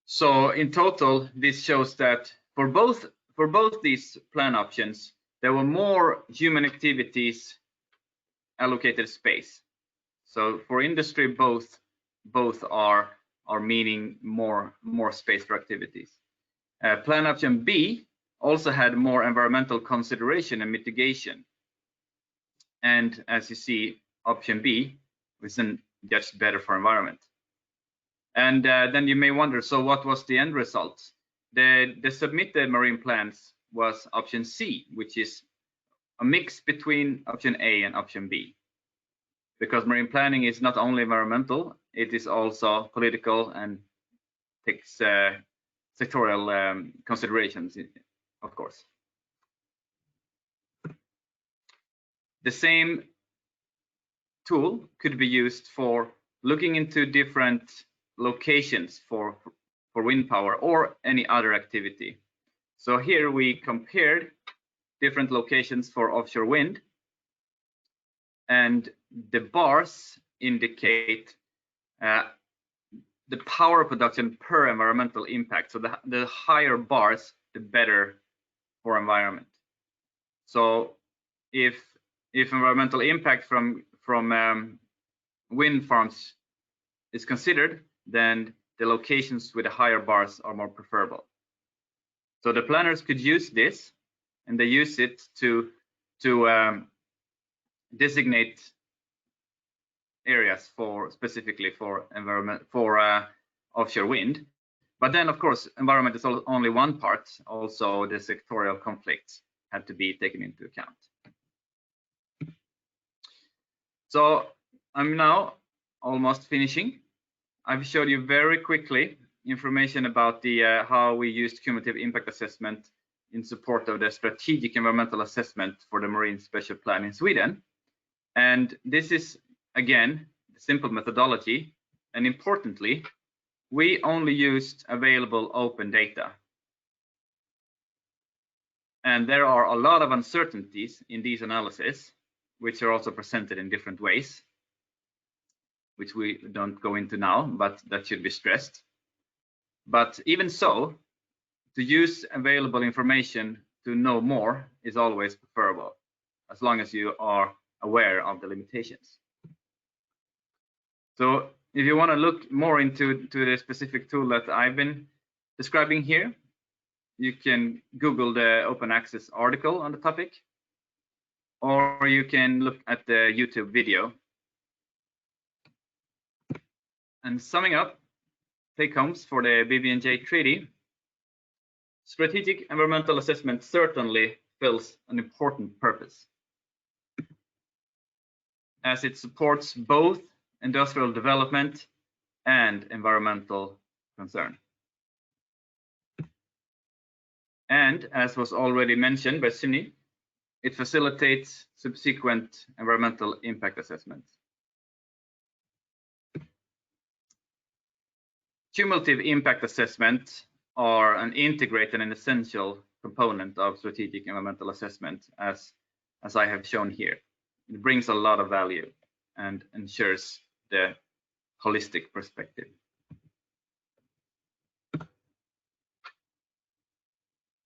So in total, this shows that for both these plan options, there were more human activities allocated space. So for industry, both are meaning more space for activities. Plan option B also had more environmental consideration and mitigation. And as you see, option B was just better for environment. And then you may wonder, so what was the end result? The submitted marine plans was option C, which is a mix between option A and option B. Because marine planning is not only environmental, it is also political and takes sectoral considerations, of course. The same tool could be used for looking into different locations for wind power or any other activity. So here we compared different locations for offshore wind, and the bars indicate the power production per environmental impact. So the higher bars, the better for environment. So if environmental impact from wind farms is considered, then the locations with the higher bars are more preferable. So the planners could use this, and they use it to designate areas specifically for environment, for offshore wind. But then, of course, environment is only one part. Also, the sectoral conflicts had to be taken into account. So I'm now almost finishing. I've showed you very quickly information about the how we used cumulative impact assessment in support of the strategic environmental assessment for the Marine Special Plan in Sweden. And this is, again, the simple methodology. And importantly, we only used available open data. And there are a lot of uncertainties in these analyses, which are also presented in different ways, which we don't go into now, but that should be stressed. But even so, to use available information to know more is always preferable, as long as you are aware of the limitations. So if you want to look more into the specific tool that I've been describing here, you can Google the open access article on the topic, or you can look at the YouTube video. And summing up, take homes for the BBNJ Treaty, strategic environmental assessment certainly fills an important purpose, as it supports both industrial development and environmental concern. And as was already mentioned by Suni, it facilitates subsequent environmental impact assessments. Cumulative impact assessment are an integrated and essential component of strategic environmental assessment, as I have shown here. It brings a lot of value and ensures the holistic perspective.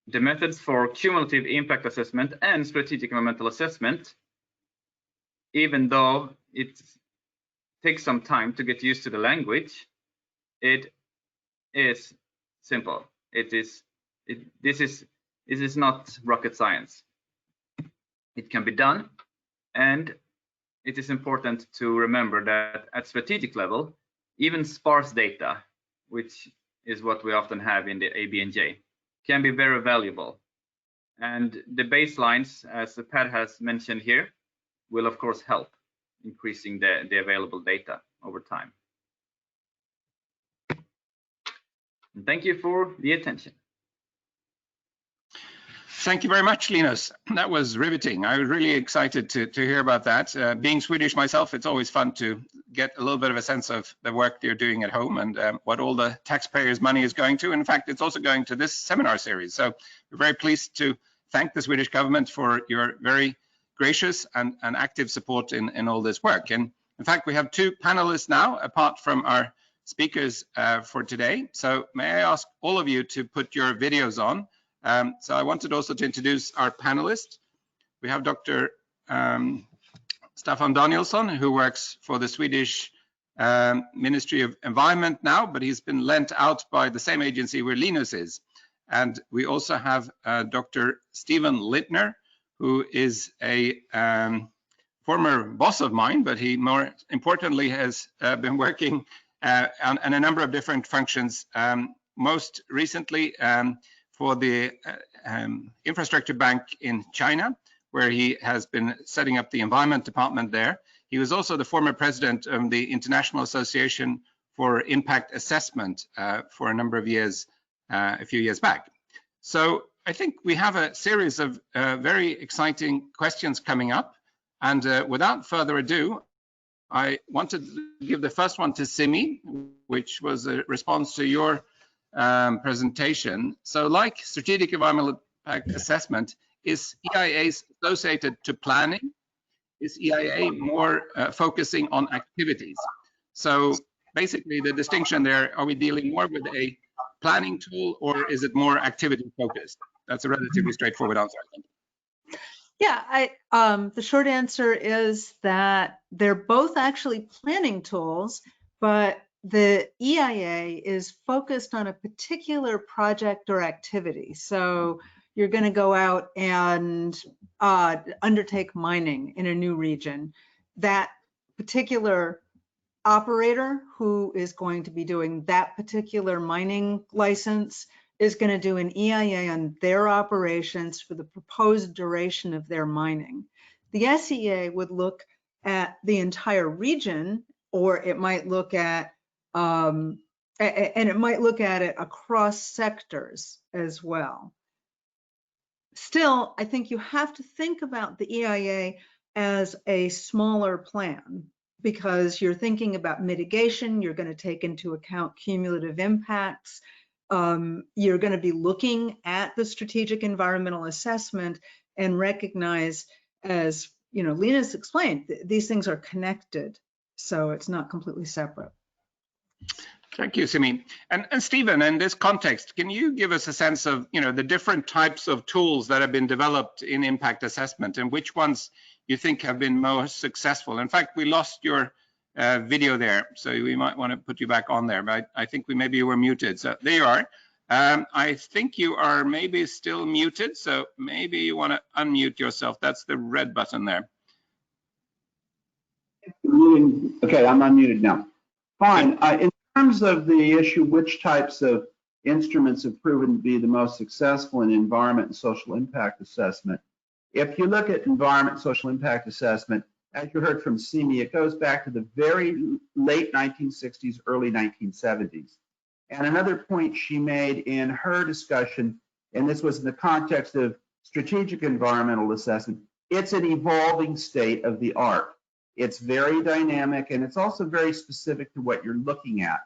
The methods for cumulative impact assessment and strategic environmental assessment, even though it takes some time to get used to the language, it is simple. This is not rocket science. It can be done, and it is important to remember that at strategic level, even sparse data, which is what we often have in the ABNJ, can be very valuable. And the baselines, as Pat has mentioned here, will of course help increasing the available data over time. And thank you for the attention. Thank you very much, Linus. That was riveting. I was really excited to hear about that. Being Swedish myself, it's always fun to get a little bit of a sense of the work you're doing at home and what all the taxpayers' money is going to. In fact, it's also going to this seminar series. So we're very pleased to thank the Swedish government for your very gracious and active support in all this work. And in fact, we have two panelists now, apart from our speakers for today. So may I ask all of you to put your videos on. So I wanted also to introduce our panelists. We have Dr. Staffan Danielsson, who works for the Swedish Ministry of Environment now, but he's been lent out by the same agency where Linus is. And we also have Dr. Stephen Lintner, who is a former boss of mine, but he more importantly has been working on a number of different functions, most recently for the infrastructure bank in China, where he has been setting up the environment department there. He was also the former president of the International Association for Impact Assessment for a number of years, a few years back. So I think we have a series of very exciting questions coming up. And without further ado, I wanted to give the first one to Simi, which was a response to your presentation. So like strategic environmental impact assessment, is EIA associated to planning? Is EIA more focusing on activities? So basically the distinction there, are we dealing more with a planning tool or is it more activity focused? That's a relatively straightforward answer, I think. Yeah, the short answer is that they're both actually planning tools, but the EIA is focused on a particular project or activity. So you're going to go out and undertake mining in a new region. That particular operator who is going to be doing that particular mining license is going to do an EIA on their operations for the proposed duration of their mining. The SEA would look at the entire region, or it might look at and it might look at it across sectors as well. Still, I think you have to think about the EIA as a smaller plan because you're thinking about mitigation, you're going to take into account cumulative impacts, you're going to be looking at the strategic environmental assessment and recognize, as Lena's explained, these things are connected, so it's not completely separate. Thank you, Samir. And Stephen, in this context, can you give us a sense of the different types of tools that have been developed in impact assessment and which ones you think have been most successful? In fact, we lost your video there, so we might want to put you back on there, but I think maybe you were muted. So there you are. I think you are maybe still muted, so maybe you want to unmute yourself. That's the red button there. Okay, I'm unmuted now. Fine. In terms of the issue, which types of instruments have proven to be the most successful in environment and social impact assessment? If you look at environment and social impact assessment, as you heard from Simi, it goes back to the very late 1960s, early 1970s. And another point she made in her discussion, and this was in the context of strategic environmental assessment, it's an evolving state of the art. It's very dynamic, and it's also very specific to what you're looking at.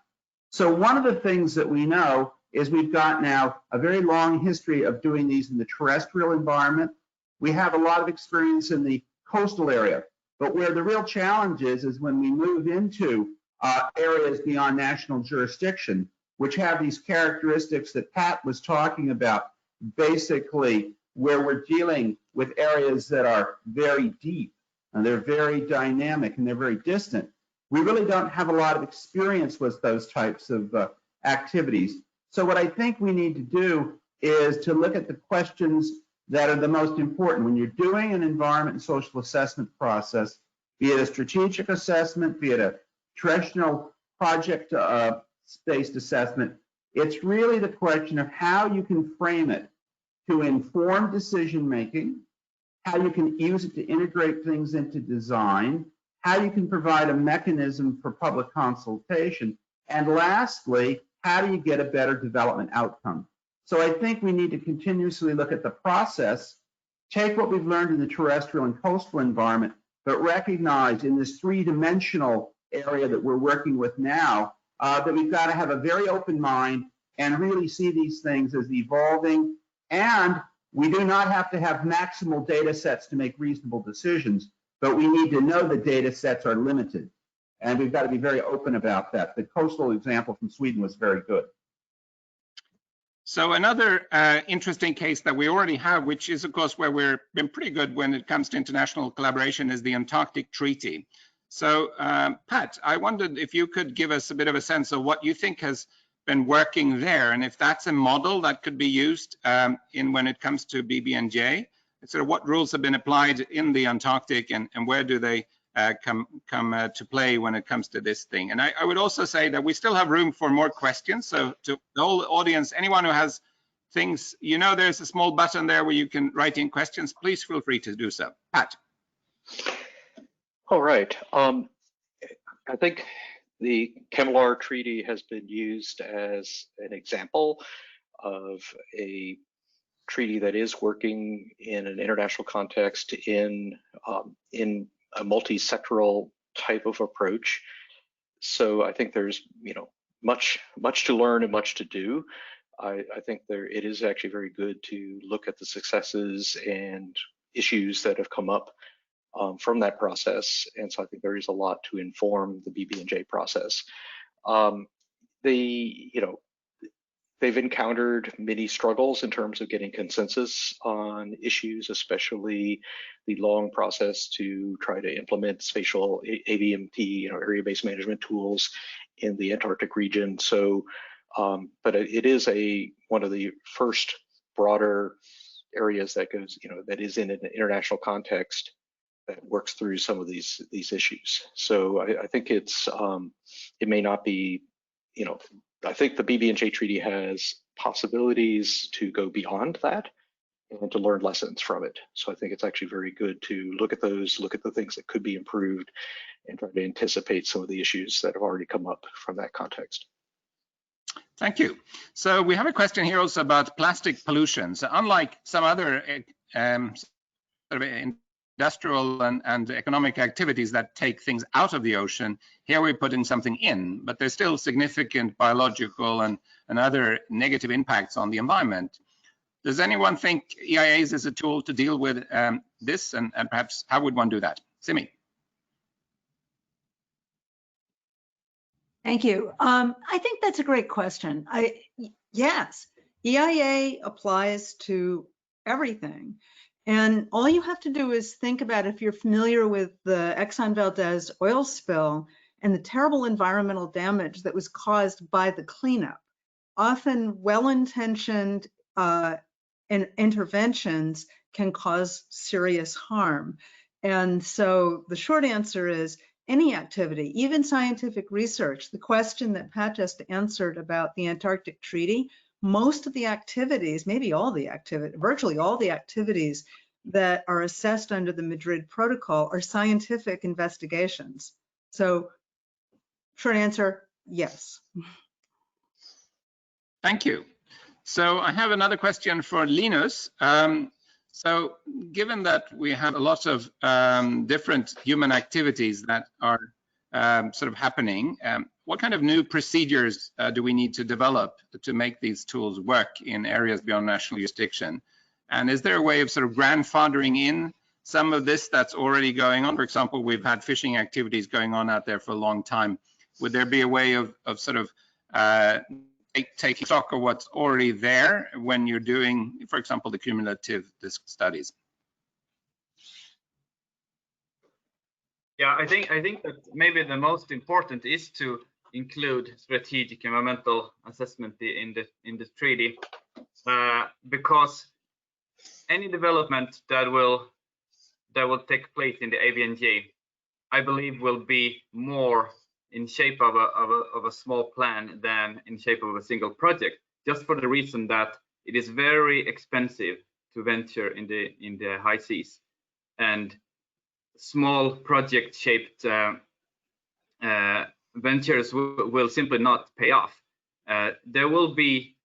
So one of the things that we know is we've got now a very long history of doing these in the terrestrial environment. We have a lot of experience in the coastal area, but where the real challenge is when we move into areas beyond national jurisdiction, which have these characteristics that Pat was talking about, basically where we're dealing with areas that are very deep, and they're very dynamic, and they're very distant. We really don't have a lot of experience with those types of activities. So what I think we need to do is to look at the questions that are the most important. When you're doing an environment and social assessment process, be it a strategic assessment, be it a terrestrial project-based assessment, it's really the question of how you can frame it to inform decision-making, how you can use it to integrate things into design, how you can provide a mechanism for public consultation, and lastly, how do you get a better development outcome? So I think we need to continuously look at the process, take what we've learned in the terrestrial and coastal environment, but recognize in this three-dimensional area that we're working with now, that we've got to have a very open mind and really see these things as evolving. And we do not have to have maximal data sets to make reasonable decisions, but we need to know the data sets are limited. And we've got to be very open about that. The coastal example from Sweden was very good. So another interesting case that we already have, which is of course where we've been pretty good when it comes to international collaboration, is the Antarctic Treaty. So Pat, I wondered if you could give us a bit of a sense of what you think has been working there, and if that's a model that could be used when it comes to BBNJ. Sort of what rules have been applied in the Antarctic, and where do they come to play when it comes to this thing? And I would also say that we still have room for more questions. So to the whole audience, anyone who has things, there's a small button there where you can write in questions. Please feel free to do so. Pat. All right. I think the Cumulative Treaty has been used as an example of a treaty that is working in an international context in a multi-sectoral type of approach. So I think there's much to learn and much to do. I think it is actually very good to look at the successes and issues that have come up from that process, and so I think there is a lot to inform the BBNJ process. They've encountered many struggles in terms of getting consensus on issues, especially the long process to try to implement spatial ABMT, area-based management tools in the Antarctic region. So, but it is one of the first broader areas that goes, that is in an international context that works through some of these issues. So I think it may not be, I think the BBNJ Treaty has possibilities to go beyond that and to learn lessons from it. So I think it's actually very good to look at those, look at the things that could be improved, and try to anticipate some of the issues that have already come up from that context. Thank you. So we have a question here also about plastic pollution. So unlike some other sort of industrial and economic activities that take things out of the ocean. Here we're putting something in, but there's still significant biological and other negative impacts on the environment. Does anyone think EIAs is a tool to deal with this, and perhaps how would one do that? Simi. Thank you. I think that's a great question. Yes, EIA applies to everything. And all you have to do is think about, if you're familiar with the Exxon Valdez oil spill and the terrible environmental damage that was caused by the cleanup. Often well-intentioned interventions can cause serious harm. And so the short answer is any activity, even scientific research. The question that Pat just answered about the Antarctic Treaty, most of the activities, maybe all the activity, virtually all the activities that are assessed under the Madrid Protocol are scientific investigations. So short answer, yes. Thank you. So I have another question for Linus. So given that we have a lot of different human activities that are sort of happening, what kind of new procedures do we need to develop to make these tools work in areas beyond national jurisdiction? And is there a way of sort of grandfathering in some of this that's already going on? For example, we've had fishing activities going on out there for a long time. Would there be a way of sort of taking stock of what's already there when you're doing, for example, the cumulative studies? Yeah, I think that maybe the most important is to include strategic environmental assessment in the treaty, because any development that will take place in the ABNJ, I believe, will be more in shape of a small plan than in shape of a single project, just for the reason that it is very expensive to venture in the high seas, and small project shaped ventures will simply not pay off. There will be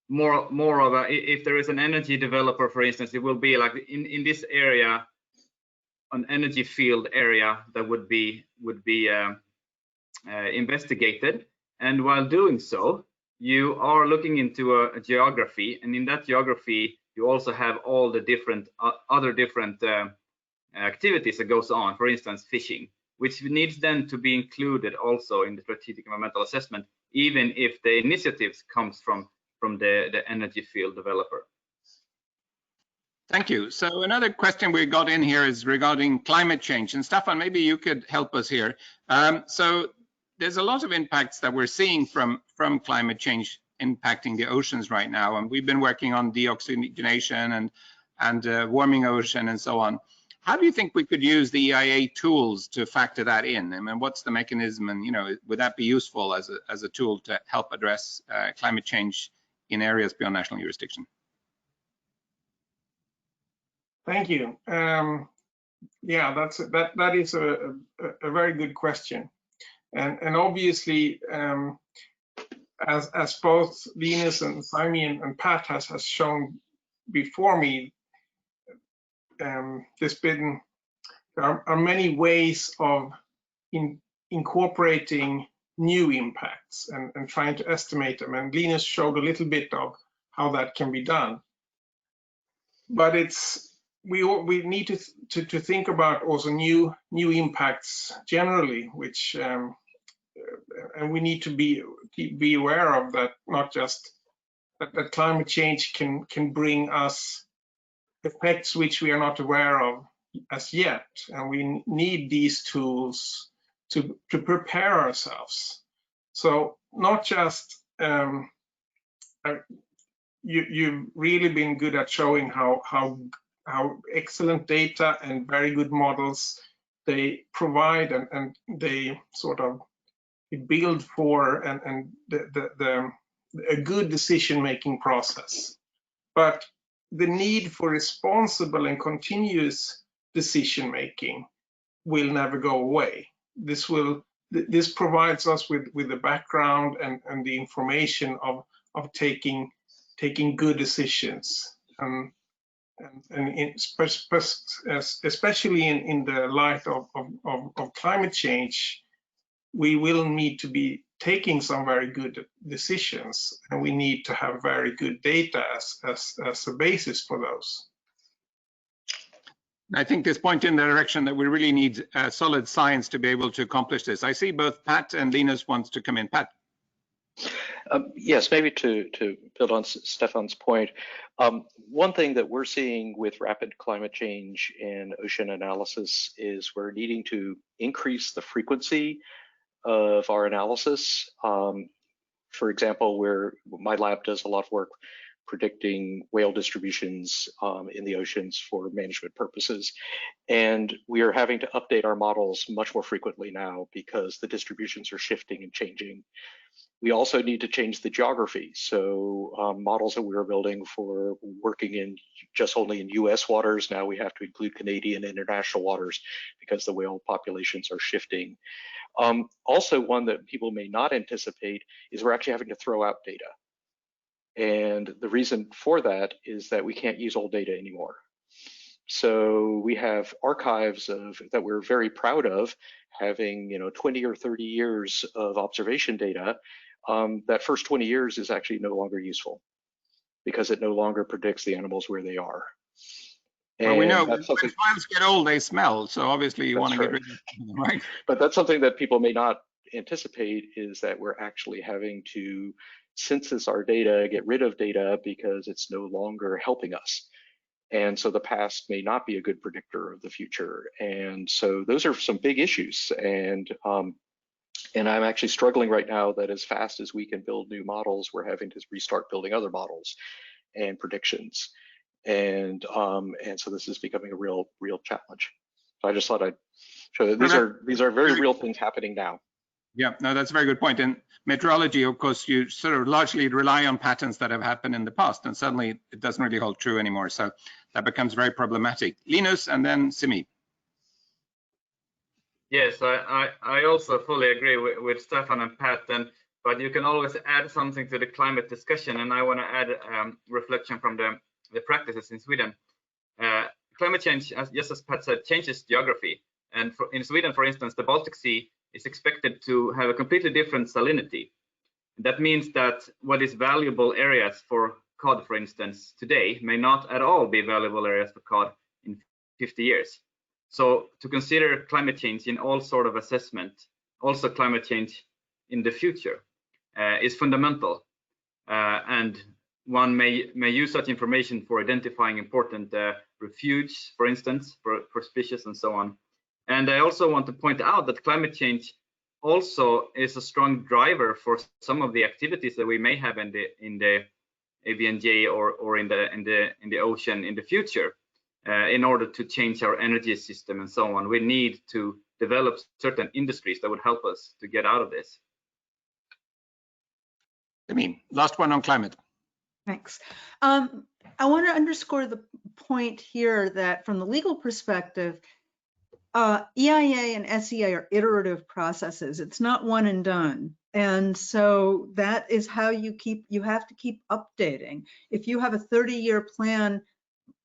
more of a, if there is an energy developer, for instance, it will be like in this area, an energy field area that would be investigated, and while doing so, you are looking into a geography, and in that geography, you also have all the different other different activities that goes on. For instance, fishing, which needs then to be included also in the strategic environmental assessment, even if the initiatives comes from the energy field developer. Thank you. So another question we got in here is regarding climate change. And Staffan, maybe you could help us here. So there's a lot of impacts that we're seeing from climate change impacting the oceans right now. And we've been working on deoxygenation and warming ocean and so on. How do you think we could use the EIA tools to factor that in? I mean, what's the mechanism, and would that be useful as a tool to help address climate change in areas beyond national jurisdiction? Thank you. Yeah, that is a very good question, and obviously, as both Linus and Samir and Pat has shown before me, there are many ways of incorporating new impacts and trying to estimate them. And Linus showed a little bit of how that can be done, but we need to think about also new impacts generally, which and we need to be aware of that. Not just that climate change can bring us effects which we are not aware of as yet, and we need these tools to prepare ourselves. So not just you've really been good at showing how excellent data and very good models they provide, and they sort of build for and a good decision-making process. But the need for responsible and continuous decision-making will never go away. This provides us with the background and the information of taking good decisions. and especially in the light of climate change, we will need to be taking some very good decisions, and we need to have very good data as a basis for those. I think this point in the direction that we really need solid science to be able to accomplish this. I see both Pat and Linus wants to come in. Pat. Yes, maybe to build on Stefan's point, one thing that we're seeing with rapid climate change in ocean analysis is we're needing to increase the frequency of our analysis. For example, my lab does a lot of work predicting whale distributions in the oceans for management purposes. And we are having to update our models much more frequently now because the distributions are shifting and changing. We also need to change the geography. So models that we were building for working in just only in US waters, now we have to include Canadian and international waters because the whale populations are shifting. Also, one that people may not anticipate is we're actually having to throw out data. And the reason for that is that we can't use old data anymore. So we have archives that we're very proud of, having 20 or 30 years of observation data. That first 20 years is actually no longer useful because it no longer predicts the animals where they are. Well, we know when files get old, they smell. So obviously you want to get rid of them, right? But that's something that people may not anticipate, is that we're actually having to census our data, get rid of data because it's no longer helping us. And so the past may not be a good predictor of the future. And so those are some big issues. And I'm actually struggling right now that as fast as we can build new models, we're having to restart building other models and predictions. And so this is becoming a real challenge. So I just thought I'd show that these are very real things happening now. Yeah, no, that's a very good point. In meteorology, of course, you sort of largely rely on patterns that have happened in the past, and suddenly it doesn't really hold true anymore. So that becomes very problematic. Linus and then Simi. Yes, I also fully agree with Stefan and Pat, but you can always add something to the climate discussion, and I want to add reflection from the practices in Sweden. Climate change, just as Pat said, changes geography. And in Sweden, for instance, the Baltic Sea is expected to have a completely different salinity. That means that what is valuable areas for cod, for instance, today may not at all be valuable areas for cod in 50 years. So to consider climate change in all sort of assessment, also climate change in the future, is fundamental. And one may use such information for identifying important refuge, for instance, for species and so on. And I also want to point out that climate change also is a strong driver for some of the activities that we may have in the ABNJ or in the ocean in the future. In order to change our energy system and so on, we need to develop certain industries that would help us to get out of this. I mean, last one on climate. Thanks. I want to underscore the point here that from the legal perspective, EIA and SEA are iterative processes. It's not one and done. And so that is how you have to keep updating. If you have a 30-year plan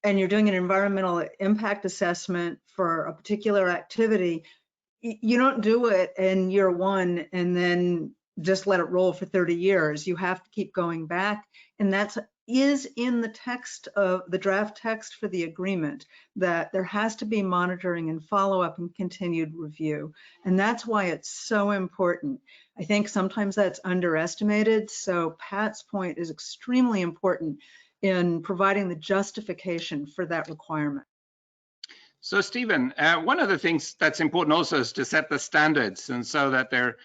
and you're doing an environmental impact assessment for a particular activity, you don't do it in year one and then just let it roll for 30 years. You have to keep going back. And that is in the text of the draft text for the agreement, that there has to be monitoring and follow-up and continued review. And that's why it's so important. I think sometimes that's underestimated. So Pat's point is extremely important in providing the justification for that requirement. So Stephen, one of the things that's important also is to set the standards, and so that they're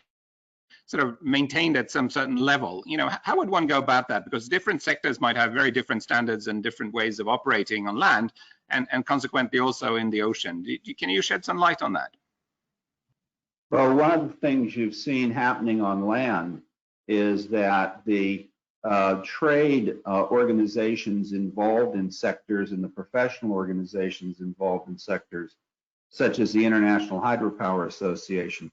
sort of maintained at some certain level. How would one go about that? Because different sectors might have very different standards and different ways of operating on land, and consequently also in the ocean. Can you shed some light on that? Well, one of the things you've seen happening on land is that the trade organizations involved in sectors and the professional organizations involved in sectors, such as the International Hydropower Association,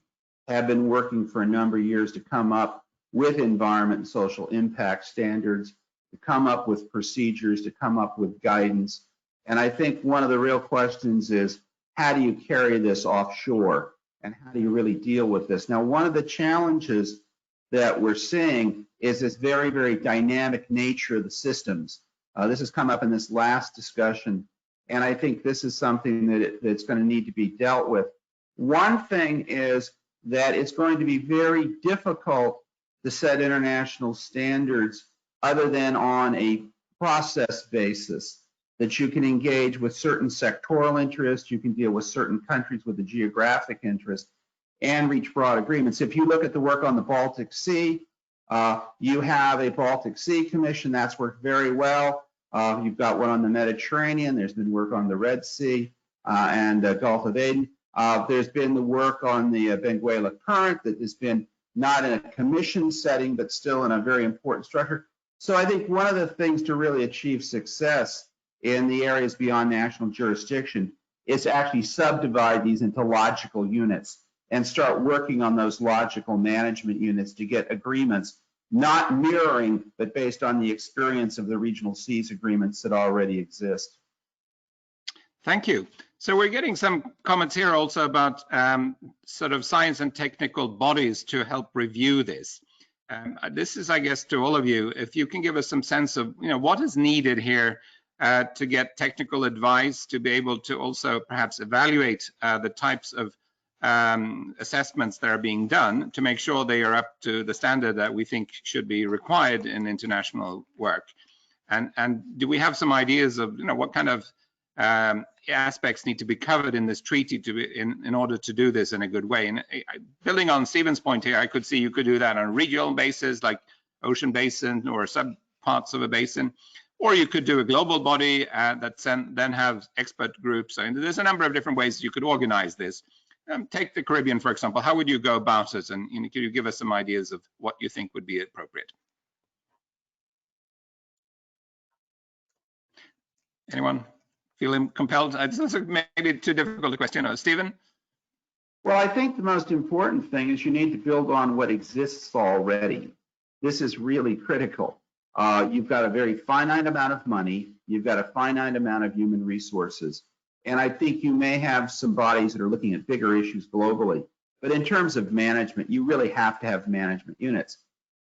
have been working for a number of years to come up with environment and social impact standards, to come up with procedures, to come up with guidance. And I think one of the real questions is, how do you carry this offshore? And how do you really deal with this? Now, one of the challenges that we're seeing is this very, very dynamic nature of the systems. This has come up in this last discussion, and I think this is something that's going to need to be dealt with. One thing is that it's going to be very difficult to set international standards other than on a process basis, that you can engage with certain sectoral interests, you can deal with certain countries with a geographic interest, and reach broad agreements. If you look at the work on the Baltic Sea, you have a Baltic Sea Commission that's worked very well. You've got one on the Mediterranean. There's been work on the Red Sea and Gulf of Aden. There's been the work on the Benguela Current that has been not in a commission setting, but still in a very important structure. So I think one of the things to really achieve success in the areas beyond national jurisdiction is to actually subdivide these into logical units and start working on those logical management units to get agreements, not mirroring, but based on the experience of the regional seas agreements that already exist. Thank you. So we're getting some comments here also about sort of science and technical bodies to help review this. This is, I guess, to all of you, if you can give us some sense of, what is needed here to get technical advice, to be able to also perhaps evaluate the types of assessments that are being done to make sure they are up to the standard that we think should be required in international work. And do we have some ideas of, what kind of aspects need to be covered in this treaty to be, in order to do this in a good way? And building on Stephen's point here, I could see you could do that on a regional basis, like ocean basin or sub parts of a basin, or you could do a global body that then have expert groups. And there's a number of different ways you could organize this. Take the Caribbean, for example. How would you go about it? And can you give us some ideas of what you think would be appropriate? Anyone feeling compelled? This is maybe too difficult a question. Stephen? Well, I think the most important thing is you need to build on what exists already. This is really critical. You've got a very finite amount of money. You've got a finite amount of human resources. And I think you may have some bodies that are looking at bigger issues globally. But in terms of management, you really have to have management units.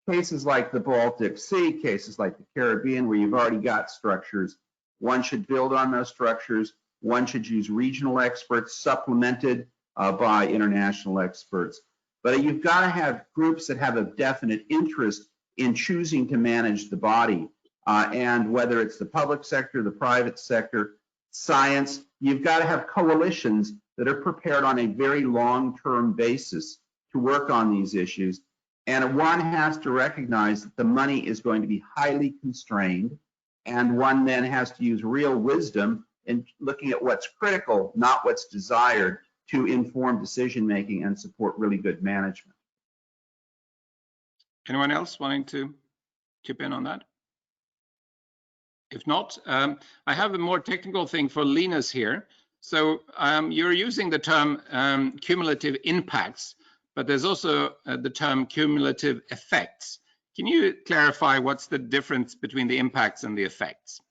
Cases like the Baltic Sea, cases like the Caribbean, where you've already got structures, one should build on those structures. One should use regional experts supplemented by international experts. But you've got to have groups that have a definite interest in choosing to manage the body. And whether it's the public sector, the private sector, science, you've got to have coalitions that are prepared on a very long-term basis to work on these issues. And one has to recognize that the money is going to be highly constrained, and one then has to use real wisdom in looking at what's critical, not what's desired, to inform decision-making and support really good management. Anyone else wanting to chip in on that? If not, I have a more technical thing for Lena's here. So you're using the term cumulative impacts, but there's also the term cumulative effects. Can you clarify what's the difference between the impacts and the effects?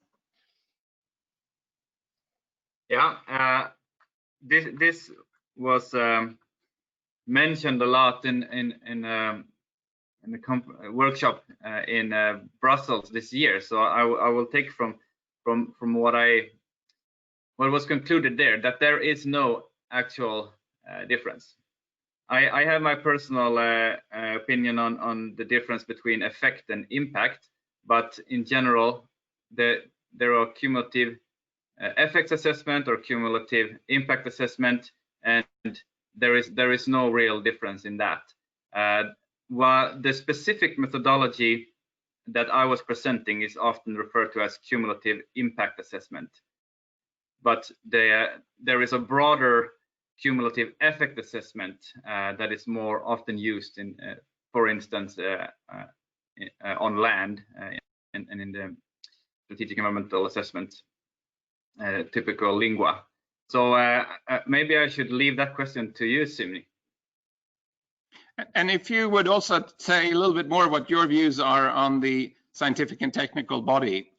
Yeah, this was mentioned a lot in the workshop in Brussels this year. So I will take from what was concluded there, that there is no actual difference. I have my personal opinion on the difference between effect and impact, but in general, there are cumulative effects assessment or cumulative impact assessment, and there is no real difference in that. While the specific methodology that I was presenting is often referred to as cumulative impact assessment, but there is a broader cumulative effect assessment that is more often used in, for instance, on land and in the strategic environmental assessment, typical lingua. So maybe I should leave that question to you, Simni. And if you would also say a little bit more what your views are on the scientific and technical body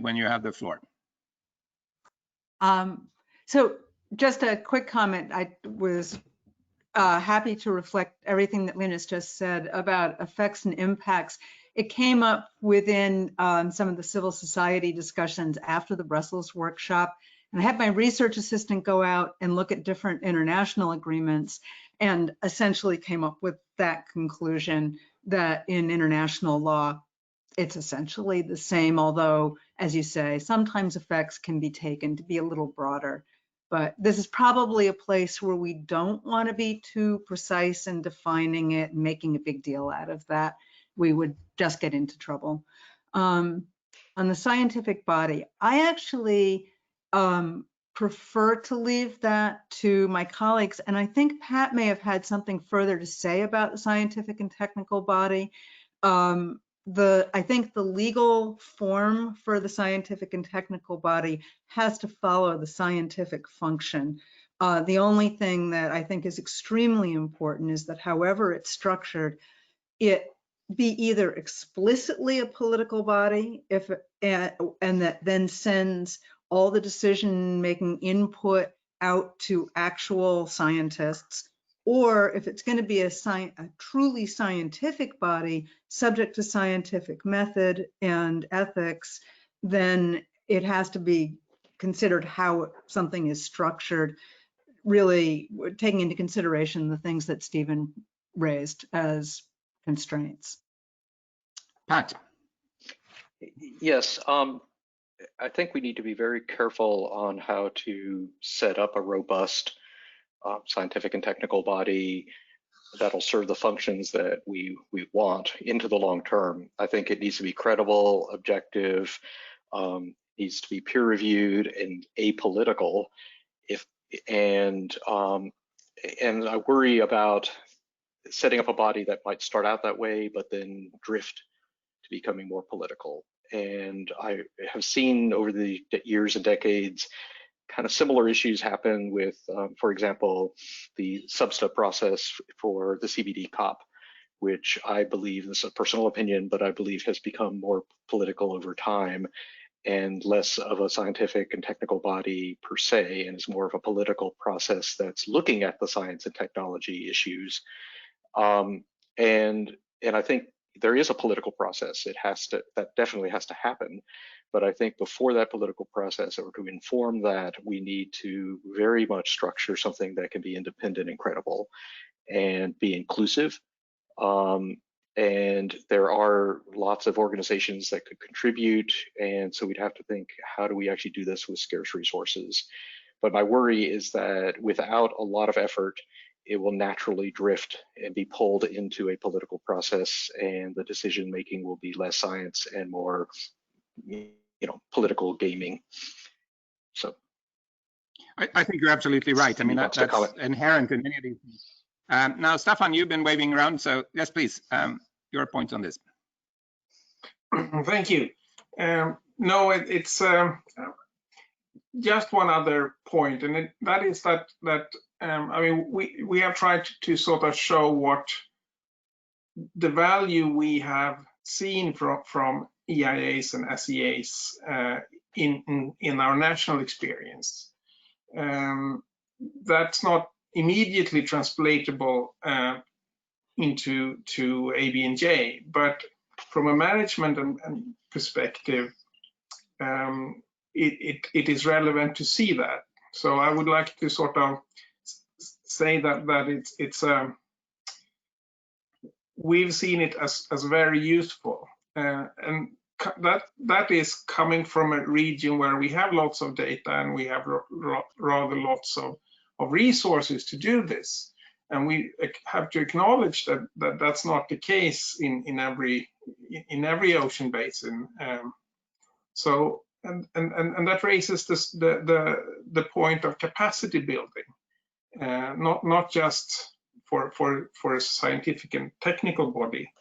when you have the floor. So just a quick comment. I was happy to reflect everything that Lena's just said about effects and impacts. It came up within some of the civil society discussions after the Brussels workshop. And I had my research assistant go out and look at different international agreements and essentially came up with that conclusion that in international law, it's essentially the same, although, as you say, sometimes effects can be taken to be a little broader. But this is probably a place where we don't want to be too precise in defining it and making a big deal out of that. We would just get into trouble. On the scientific body, I actually prefer to leave that to my colleagues. And I think Pat may have had something further to say about the scientific and technical body. I think the legal form for the scientific and technical body has to follow the scientific function. The only thing that I think is extremely important is that however it's structured, it be either explicitly a political body and that then sends all the decision-making input out to actual scientists, or if it's going to be a truly scientific body subject to scientific method and ethics, then it has to be considered how something is structured, really taking into consideration the things that Stephen raised as constraints. Pat. Yes, I think we need to be very careful on how to set up a robust scientific and technical body that'll serve the functions that we want into the long term. I think it needs to be credible, objective, needs to be peer reviewed and apolitical. And I worry about setting up a body that might start out that way, but then drift to becoming more political. And I have seen over the years and decades kind of similar issues happen with, for example, the substa process for the CBD COP, which I believe, this is a personal opinion, but I believe has become more political over time and less of a scientific and technical body per se, and is more of a political process that's looking at the science and technology issues. And I think there is a political process. That definitely has to happen. But I think before that political process, or to inform that, we need to very much structure something that can be independent and credible and be inclusive. And there are lots of organizations that could contribute. And so we'd have to think, how do we actually do this with scarce resources? But my worry is that without a lot of effort, it will naturally drift and be pulled into a political process, and the decision making will be less science and more, political gaming. So I think you're absolutely right. I mean, that's inherent in many of these things. Now, Stefan, you've been waving around, so yes, please, your point on this. Thank you. No, it's just one other point, and that is that I mean, we have tried to sort of show what the value we have seen from EIAs and SEAs in our national experience. That's not immediately translatable into ABNJ, but from a management and perspective, it is relevant to see that. So I would like to sort of say that it's we've seen it as very useful, and that is coming from a region where we have lots of data and we have rather lots of resources to do this, and we have to acknowledge that that's not the case in every ocean basin. So and that raises the point of capacity building, not just for a scientific and technical body,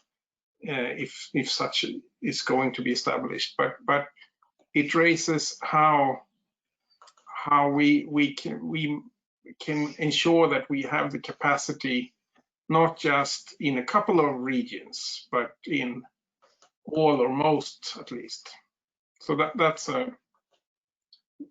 if such is going to be established, but it raises how we can ensure that we have the capacity, not just in a couple of regions, but in all or most at least. So that's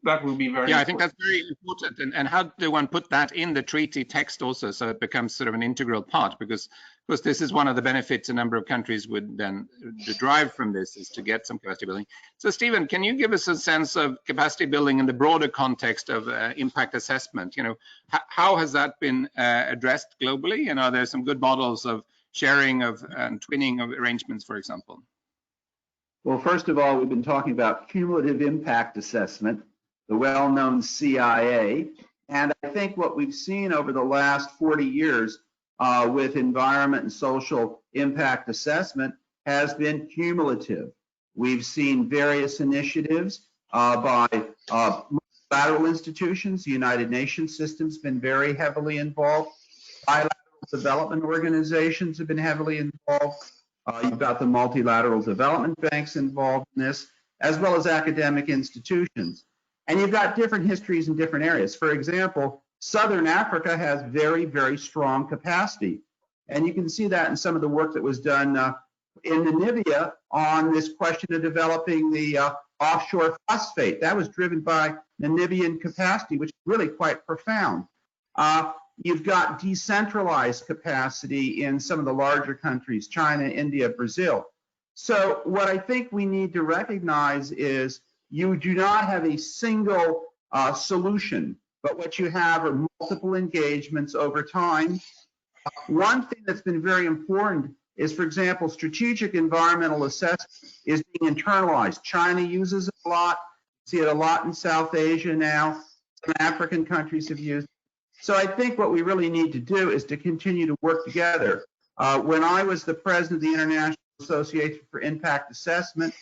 That will be very Yeah, important. I think that's very important. And how do one put that in the treaty text also, so it becomes sort of an integral part? Because, of course, this is one of the benefits a number of countries would then derive from this, is to get some capacity building. So, Stephen, can you give us a sense of capacity building in the broader context of impact assessment? You know, how has that been addressed globally? And are there some good models of sharing of and twinning of arrangements, for example? Well, first of all, we've been talking about cumulative impact assessment, the well-known CIA. And I think what we've seen over the last 40 years with environment and social impact assessment has been cumulative. We've seen various initiatives by multilateral institutions. The United Nations system's been very heavily involved. Bilateral development organizations have been heavily involved. You've got the multilateral development banks involved in this, as well as academic institutions. And you've got different histories in different areas. For example, Southern Africa has very, very strong capacity. And you can see that in some of the work that was done in Namibia on this question of developing the offshore phosphate. That was driven by Namibian capacity, which is really quite profound. You've got decentralized capacity in some of the larger countries, China, India, Brazil. So what I think we need to recognize is you do not have a single solution, but what you have are multiple engagements over time. One thing that's been very important is, for example, strategic environmental assessment is being internalized. China uses it a lot, see it a lot in South Asia now, some African countries have used it. So I think what we really need to do is to continue to work together. When I was the president of the International Association for Impact Assessment,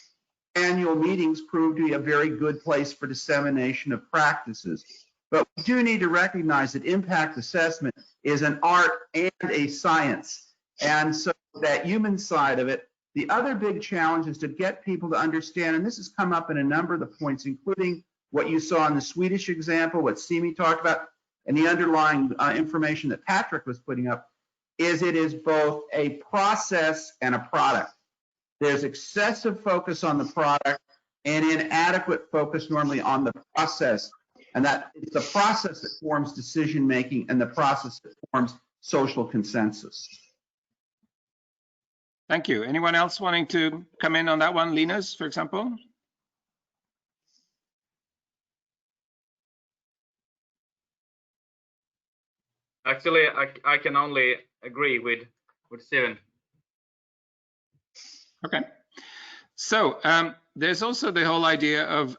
annual meetings proved to be a very good place for dissemination of practices. But we do need to recognize that impact assessment is an art and a science. And so that human side of it, the other big challenge is to get people to understand, and this has come up in a number of the points, including what you saw in the Swedish example, what Simi talked about, and the underlying information that Patrick was putting up, is it is both a process and a product. There's excessive focus on the product and inadequate focus normally on the process. And that it's the process that forms decision making and the process that forms social consensus. Thank you. Anyone else wanting to come in on that one? Lena's, for example? Actually, I can only agree with Steven. Okay. So there's also the whole idea of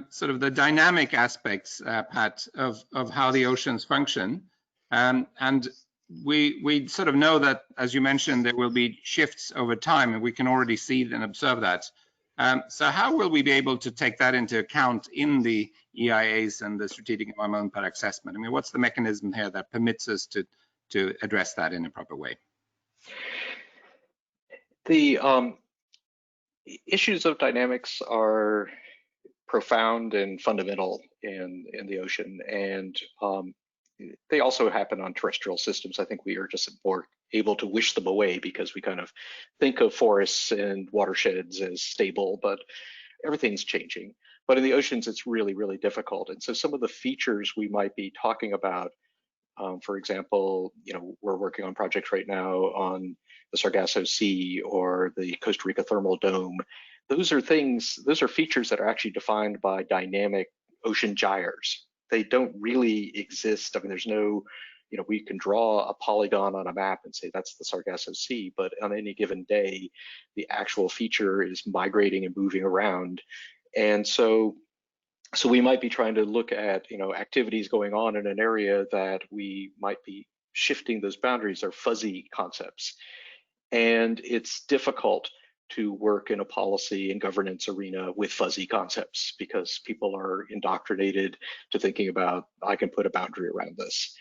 sort of the dynamic aspects, Pat, of how the oceans function. And we sort of know that, as you mentioned, there will be shifts over time, and we can already see and observe that. So how will we be able to take that into account in the EIAs and the strategic environmental impact assessment? I mean, what's the mechanism here that permits us to address that in a proper way? The issues of dynamics are profound and fundamental in the ocean, and they also happen on terrestrial systems. I think we are just more able to wish them away because we kind of think of forests and watersheds as stable, but everything's changing. But in the oceans, it's really, really difficult. And so some of the features we might be talking about, for example, you know, we're working on projects right now on the Sargasso Sea or the Costa Rica thermal dome. Those are features that are actually defined by dynamic ocean gyres. They don't really exist. I mean, there's no, you know, we can draw a polygon on a map and say that's the Sargasso Sea, but on any given day, the actual feature is migrating and moving around. And so we might be trying to look at, you know, activities going on in an area that we might be shifting those boundaries, are fuzzy concepts. And it's difficult to work in a policy and governance arena with fuzzy concepts because people are indoctrinated to thinking about, I can put a boundary around this.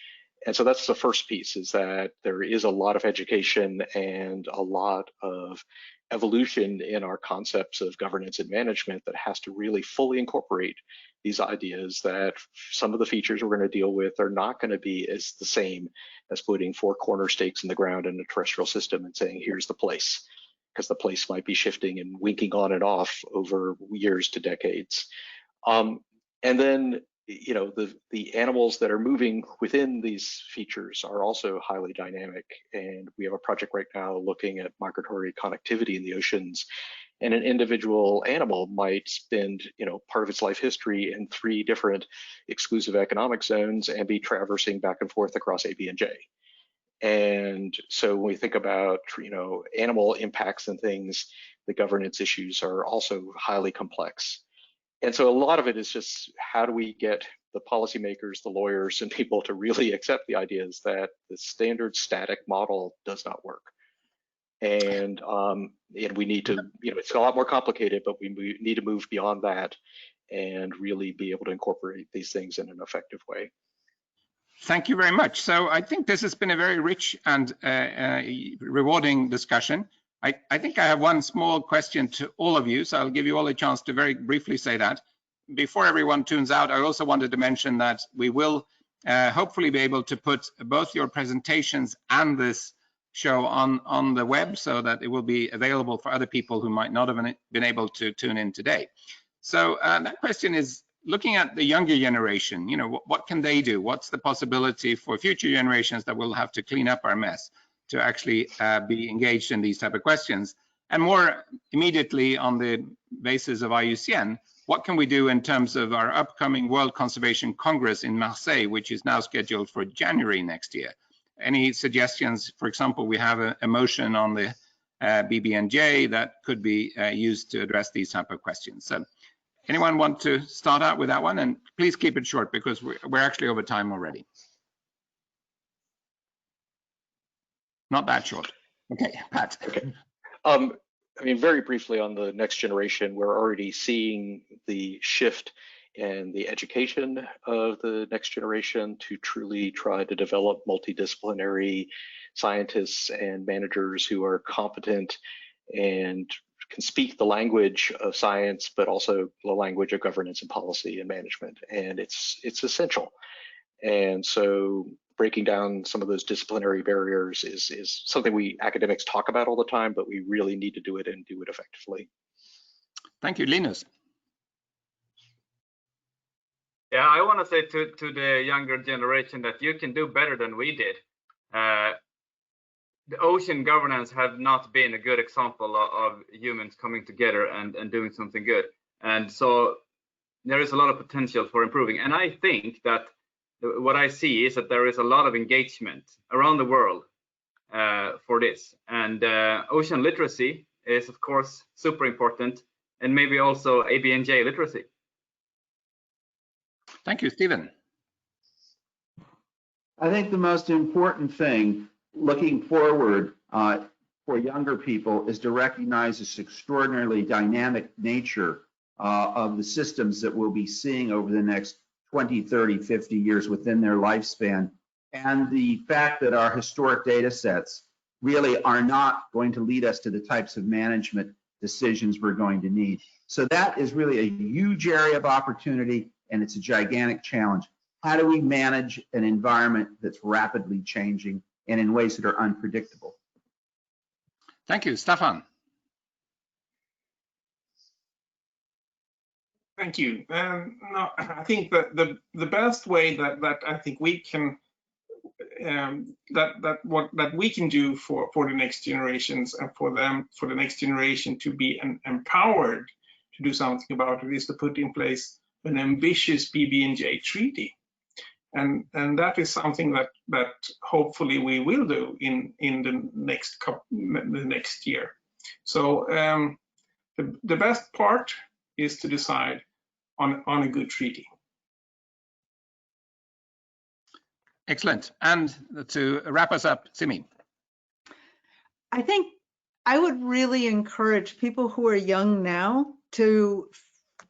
And so that's the first piece, is that there is a lot of education and a lot of evolution in our concepts of governance and management that has to really fully incorporate these ideas that some of the features we're going to deal with are not going to be as the same as putting 4 corner stakes in the ground in a terrestrial system and saying, here's the place, because the place might be shifting and winking on and off over years to decades. And then, you know, the animals that are moving within these features are also highly dynamic. And we have a project right now looking at migratory connectivity in the oceans. And an individual animal might spend, you know, part of its life history in 3 different exclusive economic zones and be traversing back and forth across ABNJ. And so when we think about, you know, animal impacts and things, the governance issues are also highly complex. And so a lot of it is just how do we get the policymakers, the lawyers, and people to really accept the ideas that the standard static model does not work. And we need to, you know, it's a lot more complicated, but we need to move beyond that and really be able to incorporate these things in an effective way. Thank you very much. So I think this has been a very rich and rewarding discussion. I think I have one small question to all of you, so I'll give you all a chance to very briefly say that. Before everyone tunes out, I also wanted to mention that we will hopefully be able to put both your presentations and this show on the web so that it will be available for other people who might not have been able to tune in today. So that question is, looking at the younger generation, you know, what can they do? What's the possibility for future generations that will have to clean up our mess to actually be engaged in these type of questions? And more immediately, on the basis of IUCN, what can we do in terms of our upcoming World Conservation Congress in Marseille, which is now scheduled for January next year? Any suggestions? For example, we have a motion on the BBNJ that could be used to address these type of questions. So anyone want to start out with that one? And please keep it short because we're actually over time already. Not that short. Okay, Pat. Okay. I mean, very briefly on the next generation, we're already seeing the shift in the education of the next generation to truly try to develop multidisciplinary scientists and managers who are competent and can speak the language of science, but also the language of governance and policy and management. And it's essential. And so breaking down some of those disciplinary barriers is something we academics talk about all the time, but we really need to do it and do it effectively. Thank you, Lena. Yeah, I want to say to the younger generation that you can do better than we did. The ocean governance have not been a good example of humans coming together and doing something good. And so there is a lot of potential for improving. And I think that what I see is that there is a lot of engagement around the world for this. And ocean literacy is, of course, super important, and maybe also ABNJ literacy. Thank you, Stephen. I think the most important thing looking forward for younger people is to recognize this extraordinarily dynamic nature of the systems that we'll be seeing over the next 20, 30, 50 years within their lifespan, and the fact that our historic data sets really are not going to lead us to the types of management decisions we're going to need. So that is really a huge area of opportunity, and it's a gigantic challenge. How do we manage an environment that's rapidly changing and in ways that are unpredictable? Thank you, Stefan. Thank you. No, I think that the best way that I think we can that we can do for the next generations and for the next generation to be empowered to do something about it is to put in place an ambitious BBNJ treaty, and that is something that hopefully we will do in the next year. So the best part is to decide on a good treaty. Excellent. And to wrap us up, Simi. I think I would really encourage people who are young now to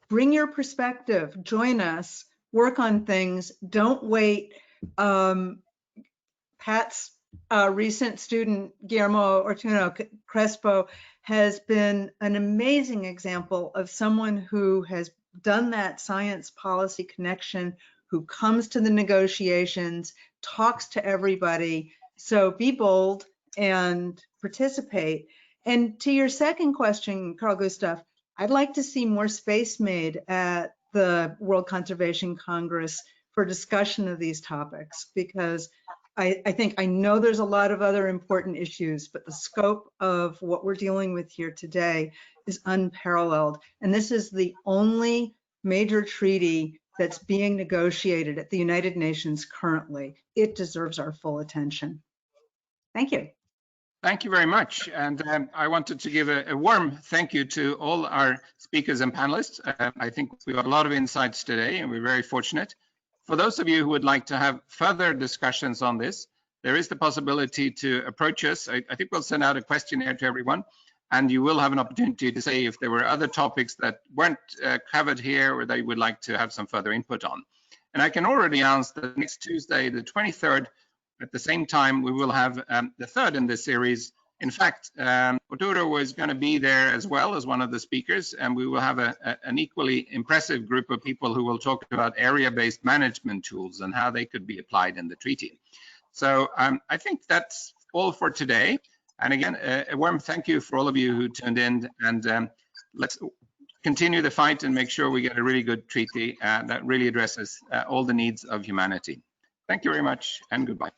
bring your perspective, join us, work on things. Don't wait. Pat's recent student, Guillermo Ortuno Crespo, has been an amazing example of someone who has done that science policy connection, who comes to the negotiations, talks to everybody. So be bold and participate. And to your second question, Carl Gustav, I'd like to see more space made at the World Conservation Congress for discussion of these topics, because I know there's a lot of other important issues, but the scope of what we're dealing with here today is unparalleled. And this is the only major treaty that's being negotiated at the United Nations currently. It deserves our full attention. Thank you. Thank you very much. And I wanted to give a warm thank you to all our speakers and panelists. I think we got a lot of insights today, and we're very fortunate. For those of you who would like to have further discussions on this, there is the possibility to approach us. I think we'll send out a questionnaire to everyone, and you will have an opportunity to say if there were other topics that weren't covered here or they would like to have some further input on. And I can already announce that next Tuesday, the 23rd, at the same time, we will have the third in this series. In fact, Arturo was going to be there as well as one of the speakers, and we will have an equally impressive group of people who will talk about area-based management tools and how they could be applied in the treaty. So I think that's all for today. And again, a warm thank you for all of you who tuned in, and let's continue the fight and make sure we get a really good treaty that really addresses all the needs of humanity. Thank you very much, and goodbye.